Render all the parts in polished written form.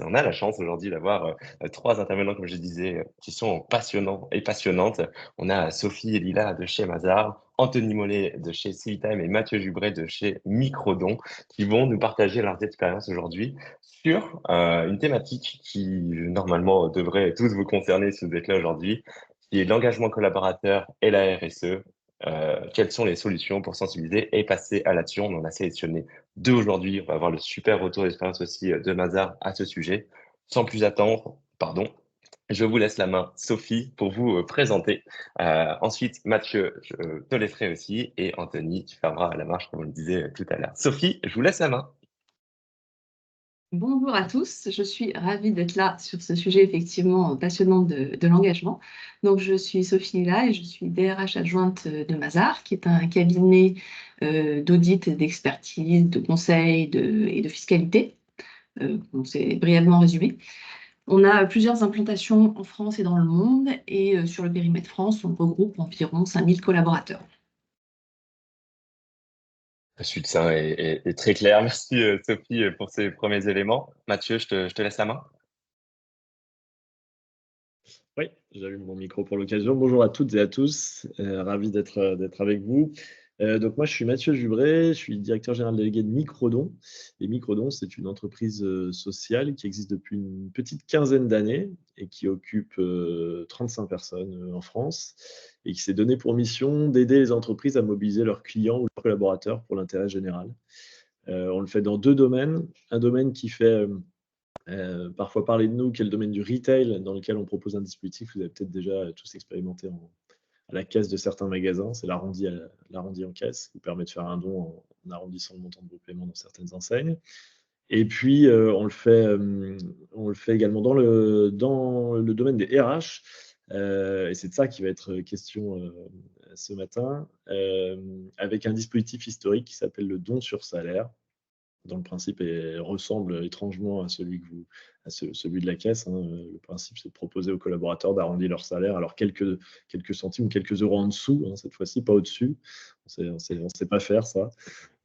On a la chance aujourd'hui d'avoir trois intervenants, comme je disais, qui sont passionnants et passionnantes. On a Sophie et Lila de chez Mazar, Anthony Mollet de chez Civitime et Mathieu Jubret de chez Microdon, qui vont nous partager leurs expériences aujourd'hui sur une thématique qui, normalement, devrait tous vous concerner si vous êtes là aujourd'hui, qui est l'engagement collaborateur et la RSE. Quelles sont les solutions pour sensibiliser et passer à l'action? On en a sélectionné deux aujourd'hui. On va avoir le super retour d'expérience aussi de Mazar à ce sujet. Sans plus attendre, pardon, je vous laisse la main, Sophie, pour vous présenter. Ensuite, Mathieu, je te laisserai aussi. Et Anthony, tu fermeras la marche, comme on le disait tout à l'heure. Sophie, je vous laisse la main. Bonjour à tous, je suis ravie d'être là sur ce sujet effectivement passionnant de l'engagement. Donc je suis Sophie Lila et je suis DRH adjointe de Mazar, qui est un cabinet d'audit, d'expertise, de conseil et de fiscalité. On s'est brièvement résumé. On a plusieurs implantations en France et dans le monde et sur le périmètre France, on regroupe environ 5000 collaborateurs. La suite, ça est très clair. Merci Sophie pour ces premiers éléments. Mathieu, je te laisse la main. Oui, j'allume mon micro pour l'occasion. Bonjour à toutes et à tous, ravi d'être avec vous. Donc moi, je suis Mathieu Jubret, je suis directeur général délégué de Microdon. Et Microdon, c'est une entreprise sociale qui existe depuis une petite quinzaine d'années et qui occupe 35 personnes en France et qui s'est donné pour mission d'aider les entreprises à mobiliser leurs clients ou leurs collaborateurs pour l'intérêt général. On le fait dans deux domaines. Un domaine qui fait parfois parler de nous, qui est le domaine du retail, dans lequel on propose un dispositif, vous avez peut-être déjà tous expérimenté à la caisse de certains magasins, c'est l'arrondi en caisse, qui vous permet de faire un don en arrondissant le montant de vos paiements dans certaines enseignes. Et puis, on le fait également dans le domaine des RH, et c'est de ça qui va être question ce matin, avec un dispositif historique qui s'appelle le don sur salaire, dont le principe ressemble étrangement à celui de la caisse. Le principe, c'est de proposer aux collaborateurs d'arrondir leur salaire, alors quelques centimes ou quelques euros en dessous, cette fois-ci, pas au-dessus. On sait pas faire ça.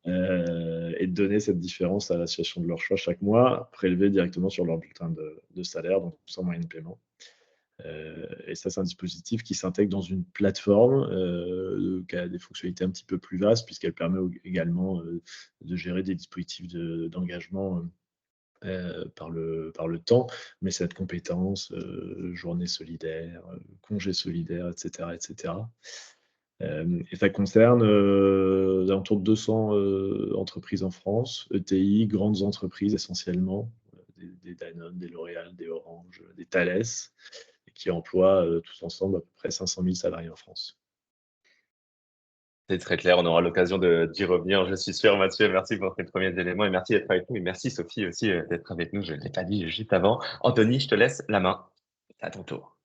Et de donner cette différence à l'association de leur choix chaque mois, prélevée directement sur leur bulletin de salaire, donc sans moyen de paiement. Et ça, c'est un dispositif qui s'intègre dans une plateforme qui a des fonctionnalités un petit peu plus vastes, puisqu'elle permet également de gérer des dispositifs d'engagement par le temps, mais cette compétence, journée solidaire, congé solidaire, etc. etc. Et ça concerne autour de 200 entreprises en France, ETI, grandes entreprises essentiellement, des Danone, des L'Oréal, des Orange, des Thales, qui emploient tous ensemble à peu près 500 000 salariés en France. C'est très clair, on aura l'occasion d'y revenir, je suis sûr. Mathieu, merci pour tes premiers éléments et merci d'être avec nous. Et merci Sophie aussi d'être avec nous, je ne l'ai pas dit juste avant. Anthony, je te laisse la main. C'est à ton tour.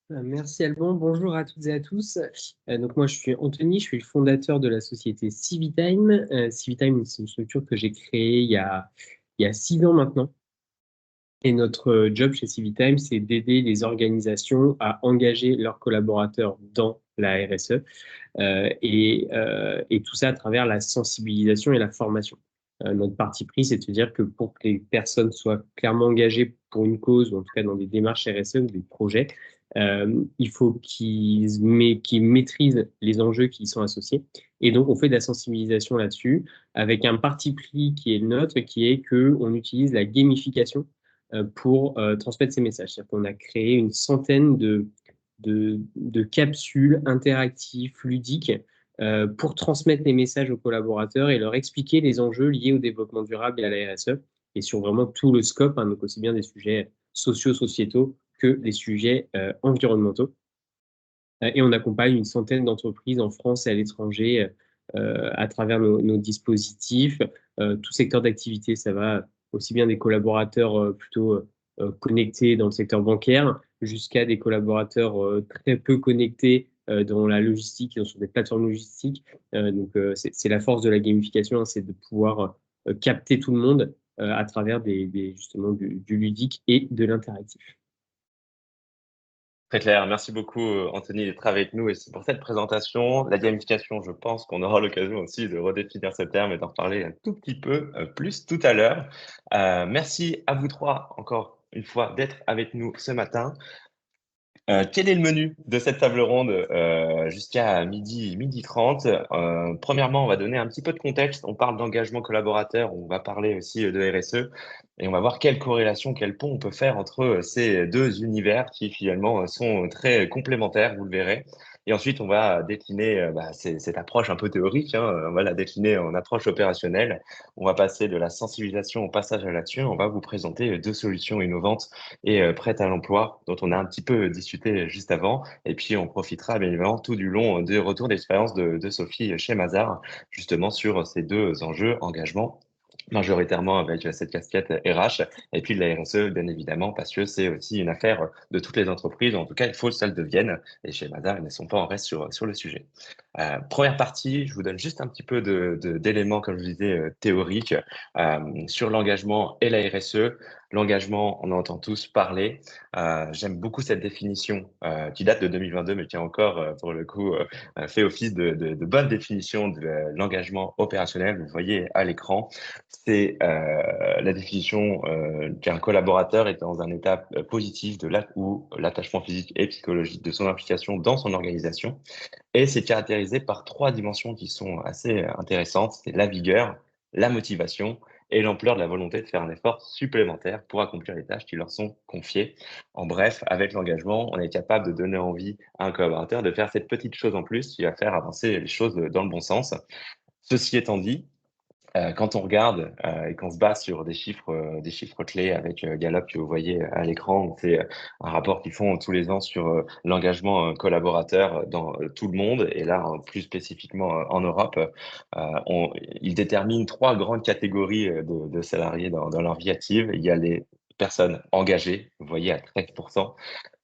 Merci Alban, bonjour à toutes et à tous. Donc moi je suis Anthony, je suis le fondateur de la société Civitime. Civitime, c'est une structure que j'ai créée il y a 6 ans maintenant. Et notre job chez Civitime, c'est d'aider les organisations à engager leurs collaborateurs dans la RSE et tout ça à travers la sensibilisation et la formation. Notre parti pris, c'est de se dire que pour que les personnes soient clairement engagées pour une cause, ou en tout cas dans des démarches RSE ou des projets, il faut qu'ils maîtrisent les enjeux qui y sont associés. Et donc, on fait de la sensibilisation là-dessus avec un parti pris qui est le nôtre, qui est qu'on utilise la gamification pour transmettre ces messages. C'est-à-dire qu'on a créé une centaine de capsules interactives, ludiques, pour transmettre les messages aux collaborateurs et leur expliquer les enjeux liés au développement durable et à la RSE, et sur vraiment tout le scope, donc aussi bien des sujets sociétaux que des sujets environnementaux. Et on accompagne une centaine d'entreprises en France et à l'étranger à travers nos dispositifs. Tout secteur d'activité, ça va aussi bien des collaborateurs plutôt connectés dans le secteur bancaire jusqu'à des collaborateurs très peu connectés dans la logistique, sur des plateformes logistiques. Donc, c'est la force de la gamification, c'est de pouvoir capter tout le monde à travers justement du ludique et de l'interactif. Très clair. Merci beaucoup, Anthony, d'être avec nous et c'est pour cette présentation. La gamification, je pense qu'on aura l'occasion aussi de redéfinir ce terme et d'en parler un tout petit peu plus tout à l'heure. Merci à vous trois, encore une fois, d'être avec nous ce matin. Quel est le menu de cette table ronde jusqu'à midi 30? Premièrement, on va donner un petit peu de contexte. On parle d'engagement collaborateur, on va parler aussi de RSE et on va voir quelle corrélation, quel pont on peut faire entre ces deux univers qui finalement sont très complémentaires, vous le verrez. Et ensuite, on va décliner cette approche un peu théorique, hein, on va la décliner en approche opérationnelle. On va passer de la sensibilisation au passage à l'action. On va vous présenter deux solutions innovantes et prête à l'emploi, dont on a un petit peu discuté juste avant. Et puis, on profitera bien évidemment tout du long des retours d'expérience de Sophie chez Mazars, justement sur ces deux enjeux, engagement majoritairement avec cette casquette RH et puis de la RSE, bien évidemment, parce que c'est aussi une affaire de toutes les entreprises. En tout cas, il faut que ça le devienne. Et chez Mazars, ils ne sont pas en reste sur le sujet. Première partie, je vous donne juste un petit peu d'éléments, comme je disais, théoriques sur l'engagement et la RSE. L'engagement, on en entend tous parler. J'aime beaucoup cette définition qui date de 2022, mais qui a encore, pour le coup, fait office de bonne définition de l'engagement opérationnel. Vous le voyez à l'écran. C'est la définition qu'un collaborateur est dans un état positif où l'attachement physique et psychologique de son implication dans son organisation. Et c'est caractérisé par trois dimensions qui sont assez intéressantes. C'est la vigueur, la motivation et l'ampleur de la volonté de faire un effort supplémentaire pour accomplir les tâches qui leur sont confiées. En bref, avec l'engagement, on est capable de donner envie à un collaborateur de faire cette petite chose en plus qui va faire avancer les choses dans le bon sens. Ceci étant dit, quand on regarde et qu'on se base sur des chiffres clés avec Gallup que vous voyez à l'écran, c'est un rapport qu'ils font tous les ans sur l'engagement collaborateur dans tout le monde et là plus spécifiquement en Europe, ils déterminent trois grandes catégories de salariés dans leur vie active. Il y a les personnes engagées, vous voyez à 13%.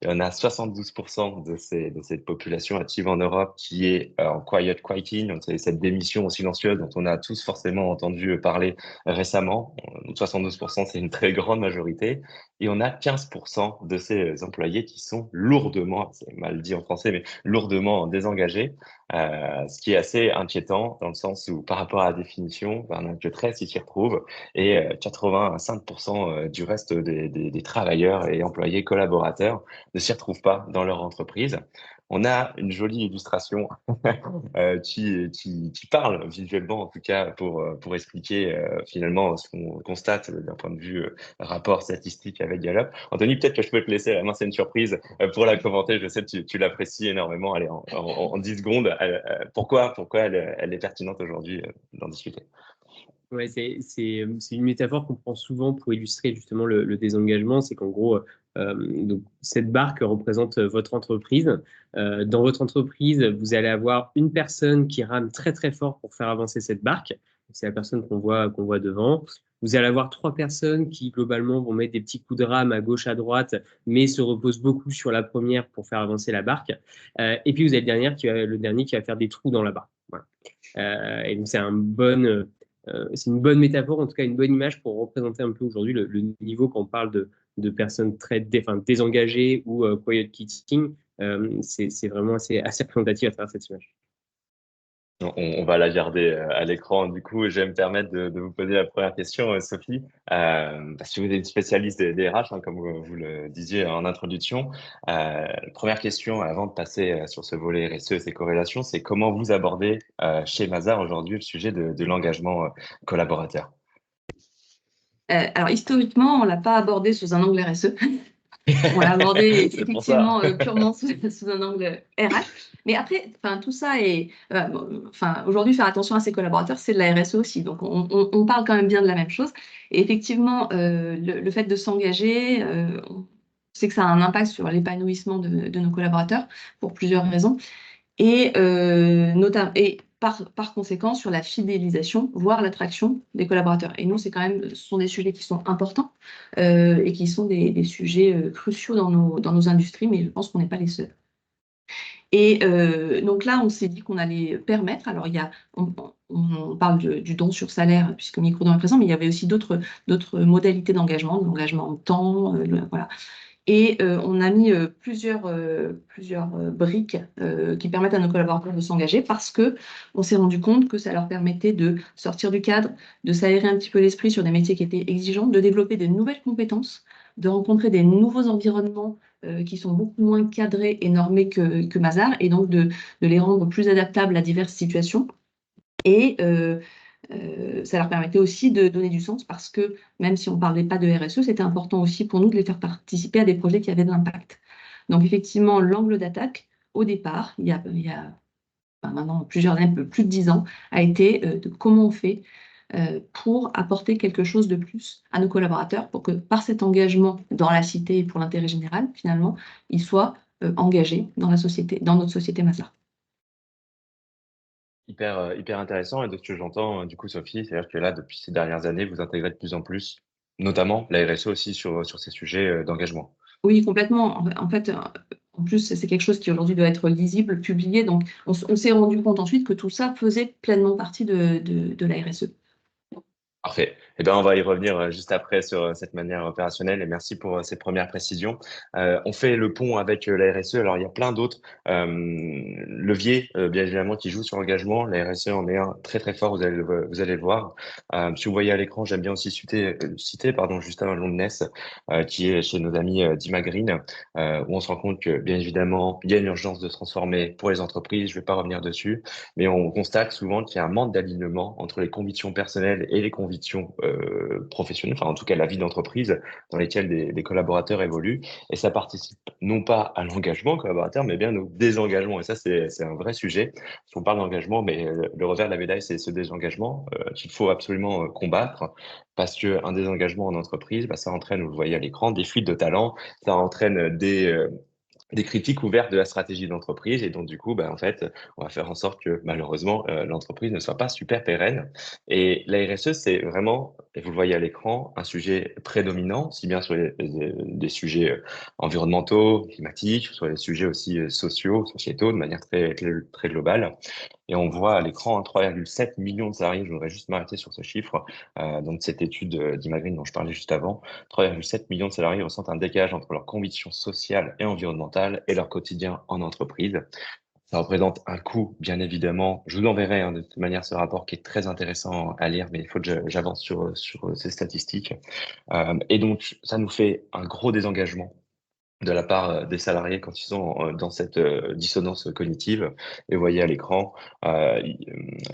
Il y en a 72% de cette population active en Europe qui est en quiet quitting, donc c'est cette démission silencieuse dont on a tous forcément entendu parler récemment. 72%, c'est une très grande majorité. Et on a 15% de ces employés qui sont lourdement, c'est mal dit en français, mais lourdement désengagés, ce qui est assez inquiétant dans le sens où par rapport à la définition, on a que 13 qui s'y retrouvent et 85% du reste des travailleurs et employés collaborateurs ne s'y retrouvent pas dans leur entreprise. On a une jolie illustration qui parle visuellement, en tout cas, pour expliquer finalement ce qu'on constate d'un point de vue rapport statistique avec Gallup. Anthony, peut-être que je peux te laisser la main, c'est une surprise pour la commenter. Je sais que tu l'apprécies énormément. Allez, en 10 secondes, pourquoi elle est pertinente aujourd'hui d'en discuter? Ouais, c'est une métaphore qu'on prend souvent pour illustrer justement le désengagement. C'est qu'en gros, donc, cette barque représente votre entreprise. Dans votre entreprise, vous allez avoir une personne qui rame très très fort pour faire avancer cette barque. C'est la personne qu'on voit devant. Vous allez avoir trois personnes qui globalement vont mettre des petits coups de rame à gauche, à droite, mais se reposent beaucoup sur la première pour faire avancer la barque. Et puis vous avez le dernier qui va faire des trous dans la barque. Voilà. Et donc c'est c'est une bonne métaphore, en tout cas une bonne image pour représenter un peu aujourd'hui le niveau quand on parle de personnes très désengagées ou quiet quitting. C'est vraiment assez représentatif à travers cette image. On va la garder à l'écran. Du coup, je vais me permettre de vous poser la première question, Sophie, parce que vous êtes une spécialiste des RH, hein, comme vous le disiez en introduction. Première question, avant de passer sur ce volet RSE et ses corrélations, c'est comment vous abordez chez Mazars aujourd'hui le sujet de l'engagement collaborateur? Alors, historiquement, on ne l'a pas abordé sous un angle RSE. On l'a abordé effectivement purement sous un angle RH. Mais après, tout ça est. Aujourd'hui, faire attention à ses collaborateurs, c'est de la RSE aussi. Donc, on parle quand même bien de la même chose. Et effectivement, le fait de s'engager, on sait que ça a un impact sur l'épanouissement de nos collaborateurs pour plusieurs raisons. Et par conséquent sur la fidélisation, voire l'attraction des collaborateurs. Et nous, ce sont des sujets qui sont importants et qui sont des sujets cruciaux dans nos industries, mais je pense qu'on n'est pas les seuls. Et donc là, on s'est dit qu'on allait permettre, alors on parle du don sur salaire, puisque Microdon est présent, mais il y avait aussi d'autres modalités d'engagement, de l'engagement en temps, voilà. Et on a mis plusieurs briques qui permettent à nos collaborateurs de s'engager parce qu'on s'est rendu compte que ça leur permettait de sortir du cadre, de s'aérer un petit peu l'esprit sur des métiers qui étaient exigeants, de développer de nouvelles compétences, de rencontrer des nouveaux environnements qui sont beaucoup moins cadrés et normés que Mazars, et donc de les rendre plus adaptables à diverses situations. Et ça leur permettait aussi de donner du sens parce que même si on ne parlait pas de RSE, c'était important aussi pour nous de les faire participer à des projets qui avaient de l'impact. Donc effectivement, l'angle d'attaque, au départ, il y a maintenant plusieurs années, plus de 10 ans, a été de comment on fait pour apporter quelque chose de plus à nos collaborateurs pour que par cet engagement dans la cité et pour l'intérêt général, finalement, ils soient engagés dans la société, dans notre société Mazars. Hyper intéressant. Et de ce que j'entends, du coup, Sophie, c'est-à-dire que là, depuis ces dernières années, vous intégrez de plus en plus, notamment la RSE aussi sur ces sujets d'engagement. Oui, complètement. En fait, en plus, c'est quelque chose qui aujourd'hui doit être lisible, publié. Donc, on s'est rendu compte ensuite que tout ça faisait pleinement partie de la RSE. Parfait. Eh bien, on va y revenir juste après sur cette manière opérationnelle et merci pour ces premières précisions. On fait le pont avec la RSE. Alors, il y a plein d'autres leviers, bien évidemment, qui jouent sur l'engagement. La RSE en est un très, très fort, vous allez le voir. Si vous voyez à l'écran, j'aime bien aussi citer Justin Londness, qui est chez nos amis d'Imagreen, où on se rend compte que, bien évidemment, il y a une urgence de se transformer pour les entreprises. Je ne vais pas revenir dessus, mais on constate souvent qu'il y a un manque d'alignement entre les convictions personnelles et les convictions professionnelles, enfin en tout cas la vie d'entreprise dans lesquelles des collaborateurs évoluent. Et ça participe non pas à l'engagement collaborateur, mais bien au désengagement. Et ça, c'est un vrai sujet. Si on parle d'engagement, mais le revers de la médaille, c'est ce désengagement qu'il faut absolument combattre. Parce que un désengagement en entreprise, bah, ça entraîne, vous le voyez à l'écran, des fuites de talents, ça entraîne des critiques ouvertes de la stratégie d'entreprise et donc du coup en fait on va faire en sorte que malheureusement l'entreprise ne soit pas super pérenne et la RSE c'est vraiment et vous le voyez à l'écran un sujet prédominant aussi bien sur des sujets environnementaux, climatiques, sur les sujets aussi sociaux, sociétaux de manière très globale. Et on voit à l'écran 3,7 millions de salariés, je voudrais juste m'arrêter sur ce chiffre, donc cette étude d'Imagreen dont je parlais juste avant, 3,7 millions de salariés ressentent un décalage entre leurs convictions sociales et environnementales et leur quotidien en entreprise. Ça représente un coût, bien évidemment. Je vous enverrai de toute manière ce rapport qui est très intéressant à lire, mais il faut que j'avance sur ces statistiques. Et donc, ça nous fait un gros désengagement de la part des salariés quand ils sont dans cette dissonance cognitive. Et vous voyez à l'écran, il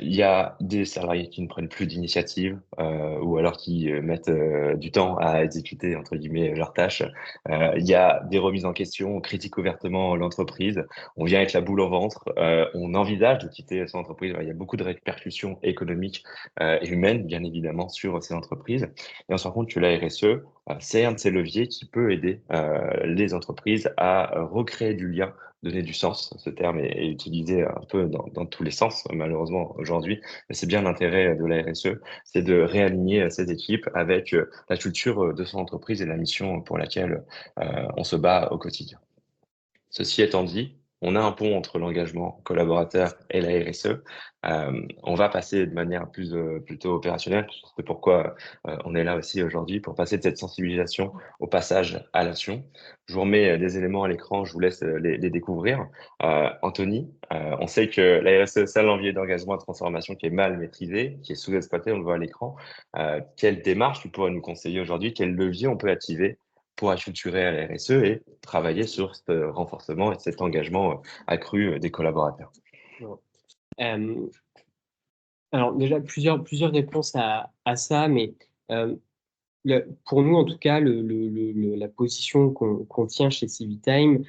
y a des salariés qui ne prennent plus d'initiative ou alors qui mettent du temps à exécuter, entre guillemets, leurs tâches. Il y a des remises en question, on critique ouvertement l'entreprise, on vient avec la boule au ventre, on envisage de quitter son entreprise. Il y a beaucoup de répercussions économiques et humaines, bien évidemment, sur ces entreprises. Et on se rend compte que la RSE, c'est un de ces leviers qui peut aider les entreprises à recréer du lien, donner du sens. Ce terme est utilisé un peu dans tous les sens, malheureusement, aujourd'hui. Mais c'est bien l'intérêt de la RSE, c'est de réaligner ces équipes avec la culture de son entreprise et la mission pour laquelle on se bat au quotidien. Ceci étant dit, on a un pont entre l'engagement collaborateur et la RSE. On va passer de manière plutôt opérationnelle. C'est pourquoi on est là aussi aujourd'hui, pour passer de cette sensibilisation au passage à l'action. Je vous remets des éléments à l'écran, je vous laisse les découvrir. Anthony, on sait que la RSE, c'est un levier d'engagement et de transformation qui est mal maîtrisé, qui est sous-exploité, on le voit à l'écran. Quelle démarche tu pourrais nous conseiller aujourd'hui? Quel levier on peut activer pour acculturer à la RSE et travailler sur ce renforcement et cet engagement accru des collaborateurs? Euh, alors déjà, plusieurs réponses à ça, mais pour nous, en tout cas, la position qu'on tient chez Civitime,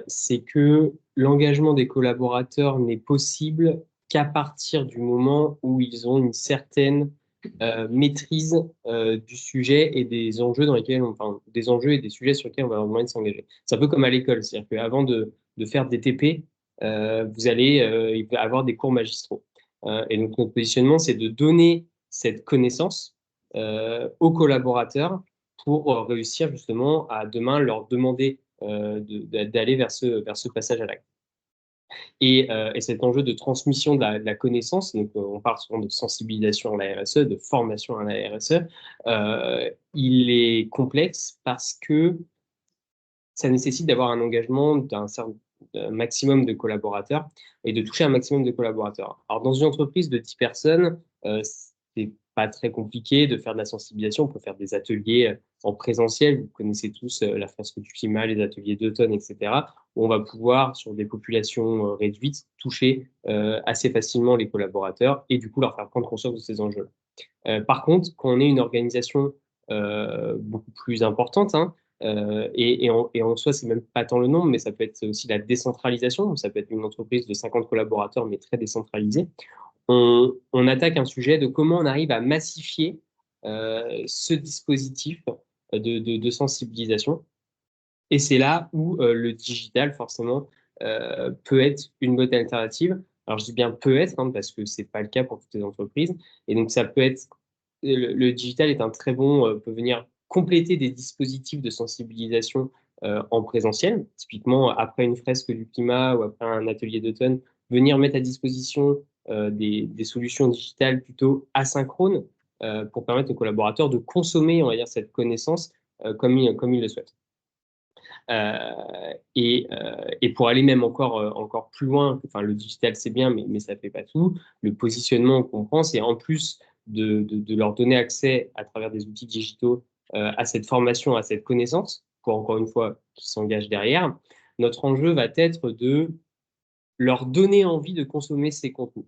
c'est que l'engagement des collaborateurs n'est possible qu'à partir du moment où ils ont une certaine maîtrise du sujet et des enjeux des enjeux et des sujets sur lesquels on va avoir besoin de s'engager. C'est un peu comme à l'école, c'est-à-dire qu'avant de faire des TP, il va y avoir des cours magistraux. Et donc notre positionnement, c'est de donner cette connaissance aux collaborateurs pour réussir justement à demain leur demander d'aller vers ce passage à l'acte. Et cet enjeu de transmission de la connaissance, donc on parle souvent de sensibilisation à la RSE, de formation à la RSE, il est complexe parce que ça nécessite d'avoir un engagement d'un certain maximum de collaborateurs et de toucher un maximum de collaborateurs. Alors, dans une entreprise de 10 personnes, c'est pas très compliqué de faire de la sensibilisation. On peut faire des ateliers en présentiel. Vous connaissez tous la fresque du climat, les ateliers d'automne, etc., où on va pouvoir, sur des populations réduites, toucher assez facilement les collaborateurs et du coup leur faire prendre conscience de ces enjeux. Par contre, quand on est une organisation beaucoup plus importante, hein, et en soi, c'est même pas tant le nombre, mais ça peut être aussi la décentralisation. Ça peut être une entreprise de 50 collaborateurs, mais très décentralisée. On attaque un sujet de comment on arrive à massifier ce dispositif de sensibilisation. Et c'est là où le digital, forcément, peut être une bonne alternative. Alors, je dis bien peut être, hein, parce que c'est pas le cas pour toutes les entreprises. Et donc, ça peut être, le digital est un très bon, peut venir compléter des dispositifs de sensibilisation en présentiel. Typiquement, après une fresque du climat ou après un atelier d'automne, venir mettre à disposition des solutions digitales plutôt asynchrones pour permettre aux collaborateurs de consommer, on va dire, cette connaissance comme ils le souhaitent. Et pour aller même encore plus loin, enfin, le digital c'est bien, mais ça ne fait pas tout. Le positionnement qu'on prend, c'est en plus de leur donner accès à travers des outils digitaux à cette formation, à cette connaissance, pour encore une fois qu'ils s'engagent derrière. Notre enjeu va être de leur donner envie de consommer ces contenus.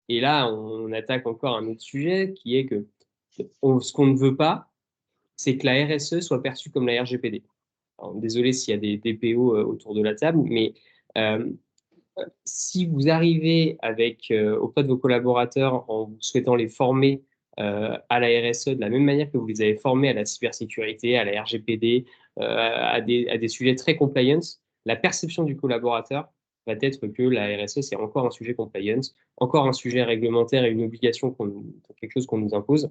Et là, on attaque encore un autre sujet qui est que ce qu'on ne veut pas, c'est que la RSE soit perçue comme la RGPD. Alors, désolé s'il y a des DPO autour de la table, mais si vous arrivez auprès de vos collaborateurs en vous souhaitant les former à la RSE de la même manière que vous les avez formés à la cybersécurité, à la RGPD, à des sujets très compliance, la perception du collaborateur va être que la RSE, c'est encore un sujet compliance, encore un sujet réglementaire et une obligation, quelque chose qu'on nous impose.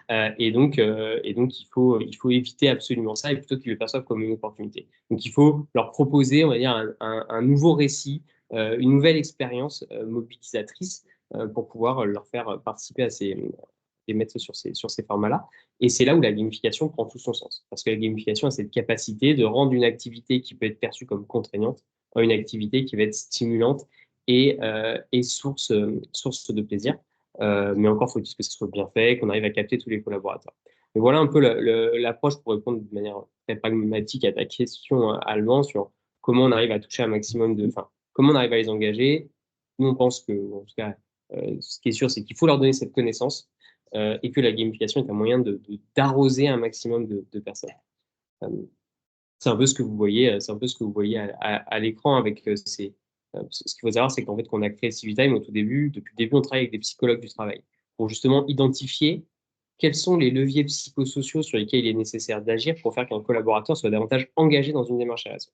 Et donc, il faut éviter absolument ça et plutôt qu'ils le perçoivent comme une opportunité. Donc, il faut leur proposer, on va dire, un nouveau récit, une nouvelle expérience mobilisatrice pour pouvoir leur faire participer à les mettre sur ces formats-là. Et c'est là où la gamification prend tout son sens. Parce que la gamification a cette capacité de rendre une activité qui peut être perçue comme contraignante à une activité qui va être stimulante et source de plaisir. Mais encore faut-il que ce soit bien fait, qu'on arrive à capter tous les collaborateurs. Mais voilà un peu l'approche pour répondre de manière très pragmatique à ta question, Alban, sur comment on arrive à toucher un maximum comment on arrive à les engager. Nous, on pense que, en tout cas, ce qui est sûr, c'est qu'il faut leur donner cette connaissance et que la gamification est un moyen d'arroser un maximum de personnes. C'est un peu ce que vous voyez, à l'écran avec ce qu'il faut savoir, c'est qu'en fait, qu'on a créé Civitime au tout début, depuis le début, on travaille avec des psychologues du travail pour justement identifier quels sont les leviers psychosociaux sur lesquels il est nécessaire d'agir pour faire qu'un collaborateur soit davantage engagé dans une démarche RSE.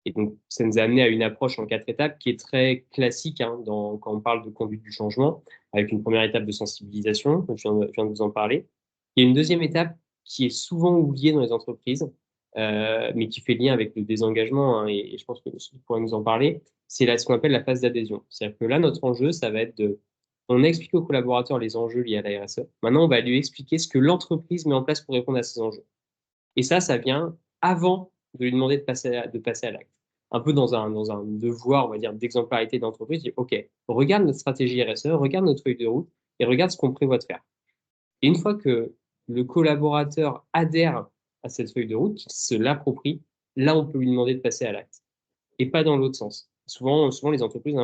Et donc, ça nous a amené à une approche en 4 étapes qui est très classique quand on parle de conduite du changement, avec une première étape de sensibilisation, je viens de vous en parler. Il y a une deuxième étape qui est souvent oubliée dans les entreprises, mais qui fait lien avec le désengagement, hein, et je pense que vous pourrez nous en parler, c'est ce qu'on appelle la phase d'adhésion. C'est-à-dire que là, notre enjeu, ça va être on a expliqué aux collaborateurs les enjeux liés à la RSE. Maintenant, on va lui expliquer ce que l'entreprise met en place pour répondre à ces enjeux. Et ça vient avant de lui demander de passer à l'acte. Un peu dans un devoir, on va dire, d'exemplarité d'entreprise, OK, regarde notre stratégie RSE, regarde notre feuille de route et regarde ce qu'on prévoit de faire. Et une fois que le collaborateur adhère à cette feuille de route, qu'il se l'approprie, là, on peut lui demander de passer à l'acte. Et pas dans l'autre sens. Souvent les entreprises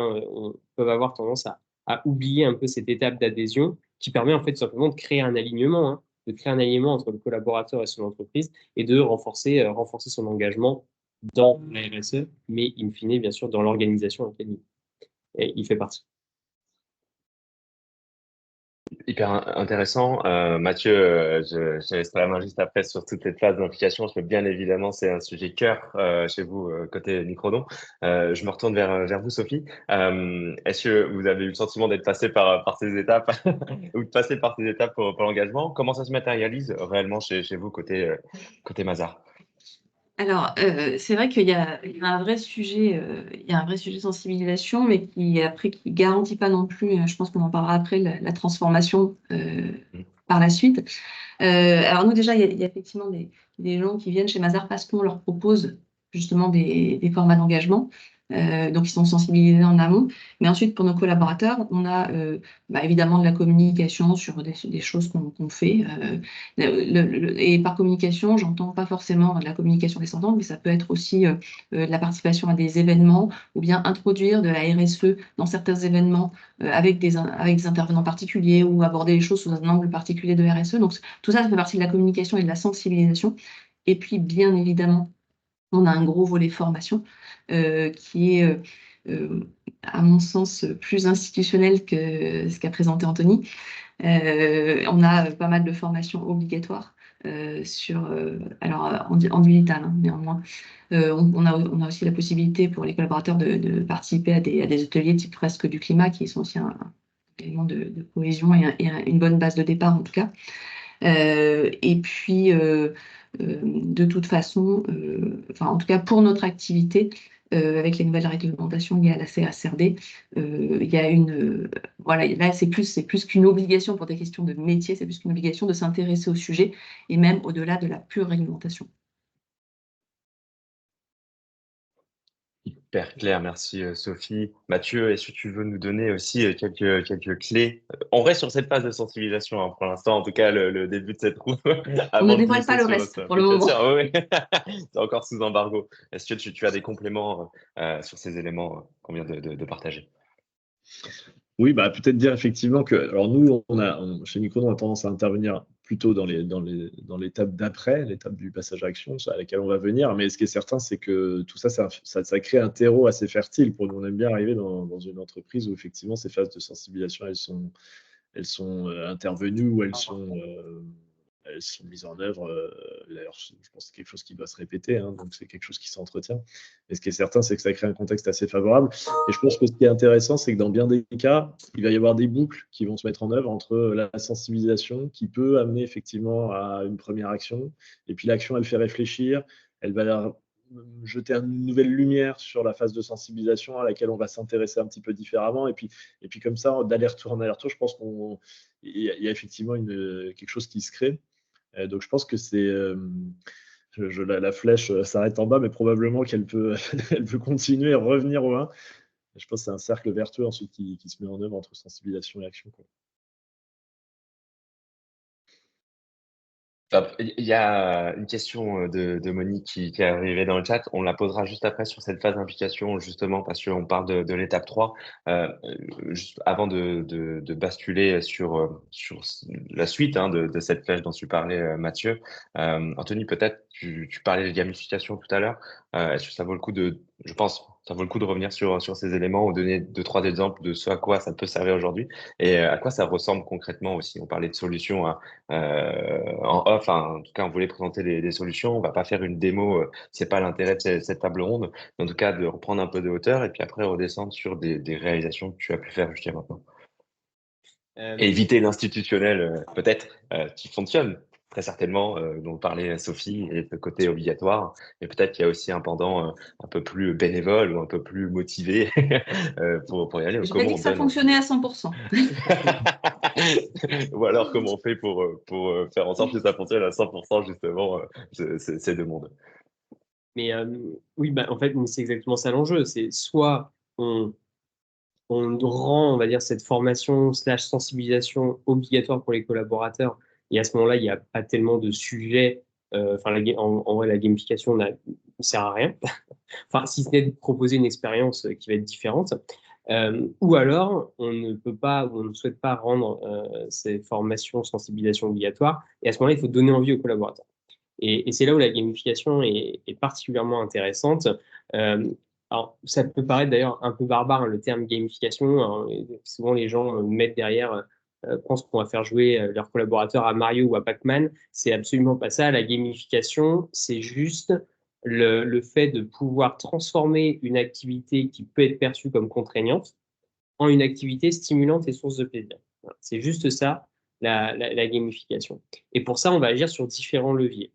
peuvent avoir tendance à oublier un peu cette étape d'adhésion qui permet en fait simplement de créer un alignement, hein, de créer un alignement entre le collaborateur et son entreprise et de renforcer son engagement dans la RSE, mais in fine, bien sûr, dans l'organisation à laquelle il fait partie. Hyper intéressant. Mathieu, je laisserai la main juste après sur toutes les phases d'implication. Bien évidemment, c'est un sujet cœur chez vous, côté Microdon. Je me retourne vers vous, Sophie. Est-ce que vous avez eu le sentiment d'être passé par ces étapes ou de passer par ces étapes pour l'engagement? Comment ça se matérialise réellement chez vous, côté Mazars? Alors, c'est vrai qu'il y a un vrai sujet, de sensibilisation, mais qui garantit pas non plus, je pense qu'on en parlera après, la transformation par la suite. Alors nous déjà, il y a effectivement des gens qui viennent chez Mazars parce qu'on leur propose justement des formats d'engagement. Donc, ils sont sensibilisés en amont. Mais ensuite, pour nos collaborateurs, on a évidemment de la communication sur des choses qu'on fait. Et par communication, j'entends pas forcément de la communication descendante, mais ça peut être aussi de la participation à des événements ou bien introduire de la RSE dans certains événements avec des intervenants particuliers ou aborder les choses sous un angle particulier de RSE. Donc, tout ça, ça fait partie de la communication et de la sensibilisation. Et puis, bien évidemment, on a un gros volet formation qui est, à mon sens, plus institutionnel que ce qu'a présenté Anthony. On a pas mal de formations obligatoires en digital, hein, néanmoins. On a aussi la possibilité pour les collaborateurs de participer à des ateliers type fresque du climat qui sont aussi un élément de cohésion et une bonne base de départ en tout cas. Et puis, de toute façon, en tout cas pour notre activité, avec les nouvelles réglementations liées à la CSRD, il y a voilà, là c'est plus qu'une obligation pour des questions de métier, c'est plus qu'une obligation de s'intéresser au sujet et même au-delà de la pure réglementation. Hyper clair, merci Sophie. Mathieu, est-ce que tu veux nous donner aussi quelques clés? On reste sur cette phase de sensibilisation hein, pour l'instant, en tout cas le début de cette roue, On ne avant de dévoile pas glisser le sur reste notre pour le moment. application. Oui, c'est encore sous embargo. Est-ce que tu as des compléments sur ces éléments qu'on vient de partager? Oui, peut-être dire effectivement que, alors nous, chez Microdon, on a tendance à intervenir plutôt dans l'étape d'après, l'étape du passage à action, à laquelle on va venir. Mais ce qui est certain, c'est que tout ça, ça crée un terreau assez fertile pour nous. On aime bien arriver dans une entreprise où effectivement ces phases de sensibilisation, elles sont intervenues ou elles sont mises en œuvre. D'ailleurs, je pense que c'est quelque chose qui doit se répéter, hein, donc c'est quelque chose qui s'entretient. Mais ce qui est certain, c'est que ça crée un contexte assez favorable. Et je pense que ce qui est intéressant, c'est que dans bien des cas, il va y avoir des boucles qui vont se mettre en œuvre entre la sensibilisation qui peut amener effectivement à une première action, et puis l'action, elle fait réfléchir, elle va jeter une nouvelle lumière sur la phase de sensibilisation à laquelle on va s'intéresser un petit peu différemment. Et puis comme ça, d'aller-retour en aller-retour, je pense qu'il y a effectivement quelque chose qui se crée. Donc je pense que c'est la flèche s'arrête en bas, mais probablement qu'elle peut, elle peut continuer et revenir au 1. Je pense que c'est un cercle vertueux ensuite qui se met en œuvre entre sensibilisation et action, quoi. Top. Il y a une question de Monique qui est arrivée dans le chat. On la posera juste après sur cette phase d'implication, justement, parce qu'on parle de l'étape 3. Juste avant de basculer sur la suite hein, de cette flèche dont tu parlais, Mathieu. Anthony, peut-être, tu parlais de gamification tout à l'heure. Est-ce que ça vaut le coup je pense, ça vaut le coup de revenir sur ces éléments ou donner 2-3 exemples de ce à quoi ça peut servir aujourd'hui et à quoi ça ressemble concrètement aussi. On parlait de solutions en off, hein, en tout cas, on voulait présenter des solutions. On va pas faire une démo, c'est pas l'intérêt de cette table ronde. Mais en tout cas, de reprendre un peu de hauteur et puis après redescendre sur des réalisations que tu as pu faire jusqu'à maintenant. Et éviter l'institutionnel, peut-être, qui fonctionne très certainement, dont parlait Sophie, et le côté obligatoire. Mais peut-être qu'il y a aussi un pendant un peu plus bénévole ou un peu plus motivé pour y aller. Je n'ai pas dit que ça fonctionnait à 100%. Ou alors, comment on fait pour faire en sorte que ça fonctionne à 100%, justement, ces deux mondes. Mais oui, en fait, c'est exactement ça l'enjeu. C'est soit on rend, on va dire, cette formation / sensibilisation obligatoire pour les collaborateurs, et à ce moment-là, il n'y a pas tellement de sujets. En vrai, la gamification ne sert à rien. Enfin, si ce n'est de proposer une expérience qui va être différente. Ou alors, on ne peut pas ou on ne souhaite pas rendre ces formations sensibilisation obligatoires. Et à ce moment-là, il faut donner envie aux collaborateurs. Et c'est là où la gamification est particulièrement intéressante. Alors, ça peut paraître d'ailleurs un peu barbare, hein, le terme gamification. Alors, souvent, les gens mettent derrière, pensent qu'on va faire jouer leurs collaborateurs à Mario ou à Pac-Man. C'est absolument pas ça. La gamification, c'est juste le fait de pouvoir transformer une activité qui peut être perçue comme contraignante en une activité stimulante et source de plaisir. Voilà. C'est juste ça, la gamification. Et pour ça, on va agir sur différents leviers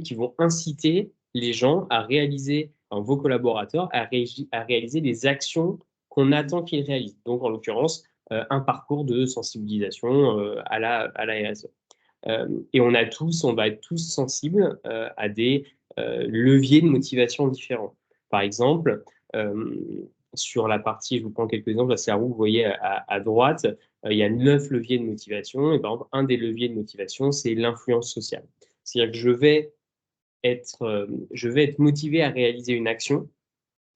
qui vont inciter les gens à réaliser, vos collaborateurs, à réaliser les actions qu'on attend qu'ils réalisent. Donc, en l'occurrence, un parcours de sensibilisation à la RSE. Et on va être tous sensibles à des leviers de motivation différents. Par exemple, sur la partie, je vous prends quelques exemples, c'est la roue, vous voyez à droite, il y a 9 leviers de motivation. Et par exemple, un des leviers de motivation, c'est l'influence sociale. C'est-à-dire que je vais être motivé à réaliser une action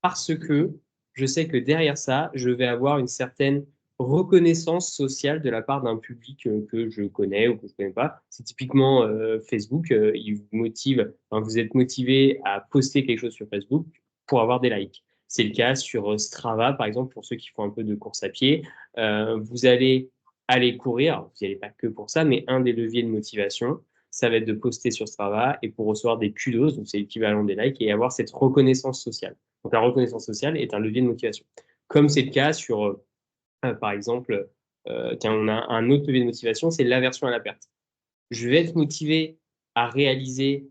parce que je sais que derrière ça, je vais avoir une certaine reconnaissance sociale de la part d'un public que je connais ou que je ne connais pas. C'est typiquement Facebook, il vous motive, enfin, vous êtes motivé à poster quelque chose sur Facebook pour avoir des likes. C'est le cas sur Strava, par exemple, pour ceux qui font un peu de course à pied. Vous allez aller courir, vous n'y allez pas que pour ça, mais un des leviers de motivation, ça va être de poster sur Strava et pour recevoir des kudos, donc c'est l'équivalent des likes, et avoir cette reconnaissance sociale. Donc la reconnaissance sociale est un levier de motivation. Comme c'est le cas sur, par exemple, on a un autre levier de motivation, c'est l'aversion à la perte. Je vais être motivé à réaliser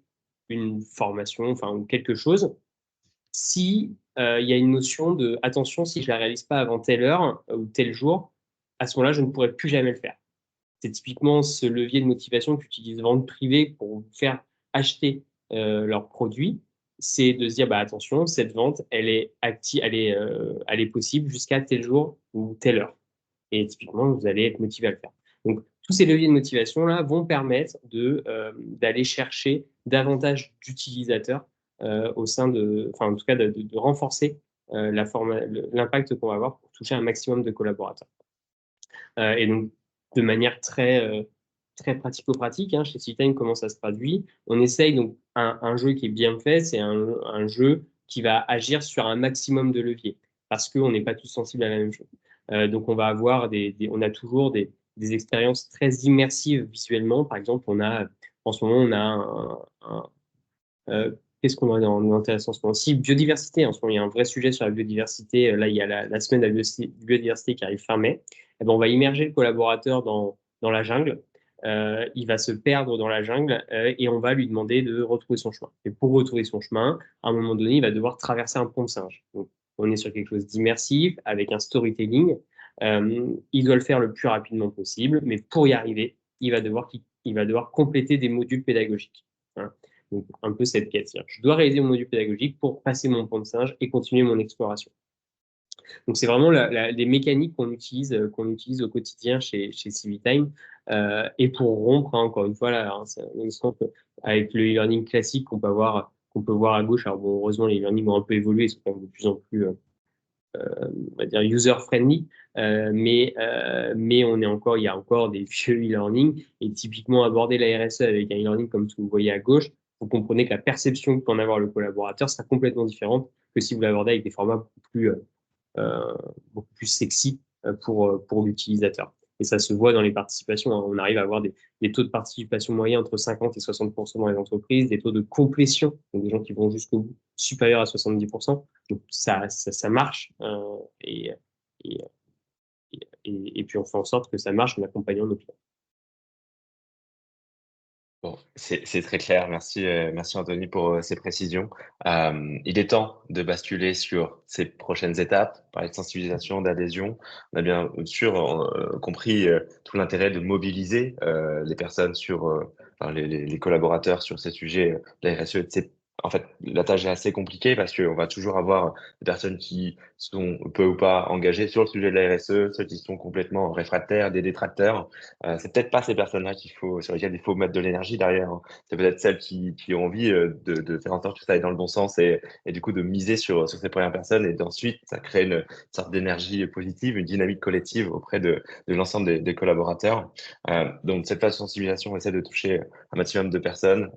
une formation, enfin, ou quelque chose, si il y a une notion de attention, si je la réalise pas avant telle heure ou tel jour, à ce moment-là, je ne pourrai plus jamais le faire. C'est typiquement ce levier de motivation qu'utilisent ventes privées pour vous faire acheter leurs produits. C'est de se dire, bah, attention, cette vente, elle est active, elle est possible jusqu'à tel jour ou telle heure. Et typiquement, vous allez être motivé à le faire. Donc, tous ces leviers de motivation-là vont permettre d'aller chercher davantage d'utilisateurs au sein enfin, en tout cas, de renforcer l'impact qu'on va avoir pour toucher un maximum de collaborateurs. Et donc, de manière très pratico-pratique, chez Citime, comment ça se traduit? On essaye donc un jeu qui est bien fait, c'est un jeu qui va agir sur un maximum de leviers parce qu'on n'est pas tous sensibles à la même chose. Donc, on va avoir on a toujours des expériences très immersives visuellement. Par exemple, en ce moment, on a qu'est-ce qu'on a dans intéressant en ce moment? Si, biodiversité. En ce moment, il y a un vrai sujet sur la biodiversité. Là, il y a la semaine de la biodiversité qui arrive fin mai. Eh ben, on va immerger le collaborateur dans la jungle. Il va se perdre dans la jungle et on va lui demander de retrouver son chemin. Et pour retrouver son chemin, à un moment donné, il va devoir traverser un pont de singe. Donc, on est sur quelque chose d'immersif avec un storytelling. Il doit le faire le plus rapidement possible, mais pour y arriver, il va devoir compléter des modules pédagogiques. Hein. Donc, un peu cette quête. Je dois réaliser mon module pédagogique pour passer mon pont de singe et continuer mon exploration. Donc, c'est vraiment les mécaniques qu'on utilise au quotidien chez Civitime. Et pour rompre, encore une fois, là, c'est un exemple avec le e-learning classique qu'on peut voir à gauche. Alors, bon, heureusement, les e-learning ont un peu évolué, ils sont quand même de plus en plus on va dire user-friendly, mais il y a encore des vieux e-learning. Et typiquement, aborder la RSE avec un e-learning comme ce que vous voyez à gauche, vous comprenez que la perception que peut en avoir le collaborateur sera complètement différente que si vous l'abordez avec des formats beaucoup plus sexy pour l'utilisateur. Et ça se voit dans les participations. On arrive à avoir des taux de participation moyens entre 50 et 60% dans les entreprises, des taux de complétion, donc des gens qui vont jusqu'au bout, supérieurs à 70%. Donc ça marche. Et puis on fait en sorte que ça marche en accompagnant nos clients. Bon, c'est très clair. Merci, merci Anthony pour ces précisions. Il est temps de basculer sur ces prochaines étapes, parler de sensibilisation, d'adhésion. On a bien sûr compris tout l'intérêt de mobiliser les personnes enfin, les collaborateurs sur ces sujets de la RSE. En fait, la tâche est assez compliquée parce qu'on va toujours avoir des personnes qui sont peu ou pas engagées sur le sujet de la RSE, ceux qui sont complètement réfractaires, des détracteurs. C'est peut-être pas ces personnes-là sur lesquelles il faut mettre de l'énergie derrière. Hein. C'est peut-être celles qui ont envie de faire en sorte que ça aille dans le bon sens et du coup de miser sur ces premières personnes et d'ensuite ça crée une sorte d'énergie positive, une dynamique collective auprès de l'ensemble des collaborateurs. Donc cette phase de sensibilisation, on essaie de toucher un maximum de personnes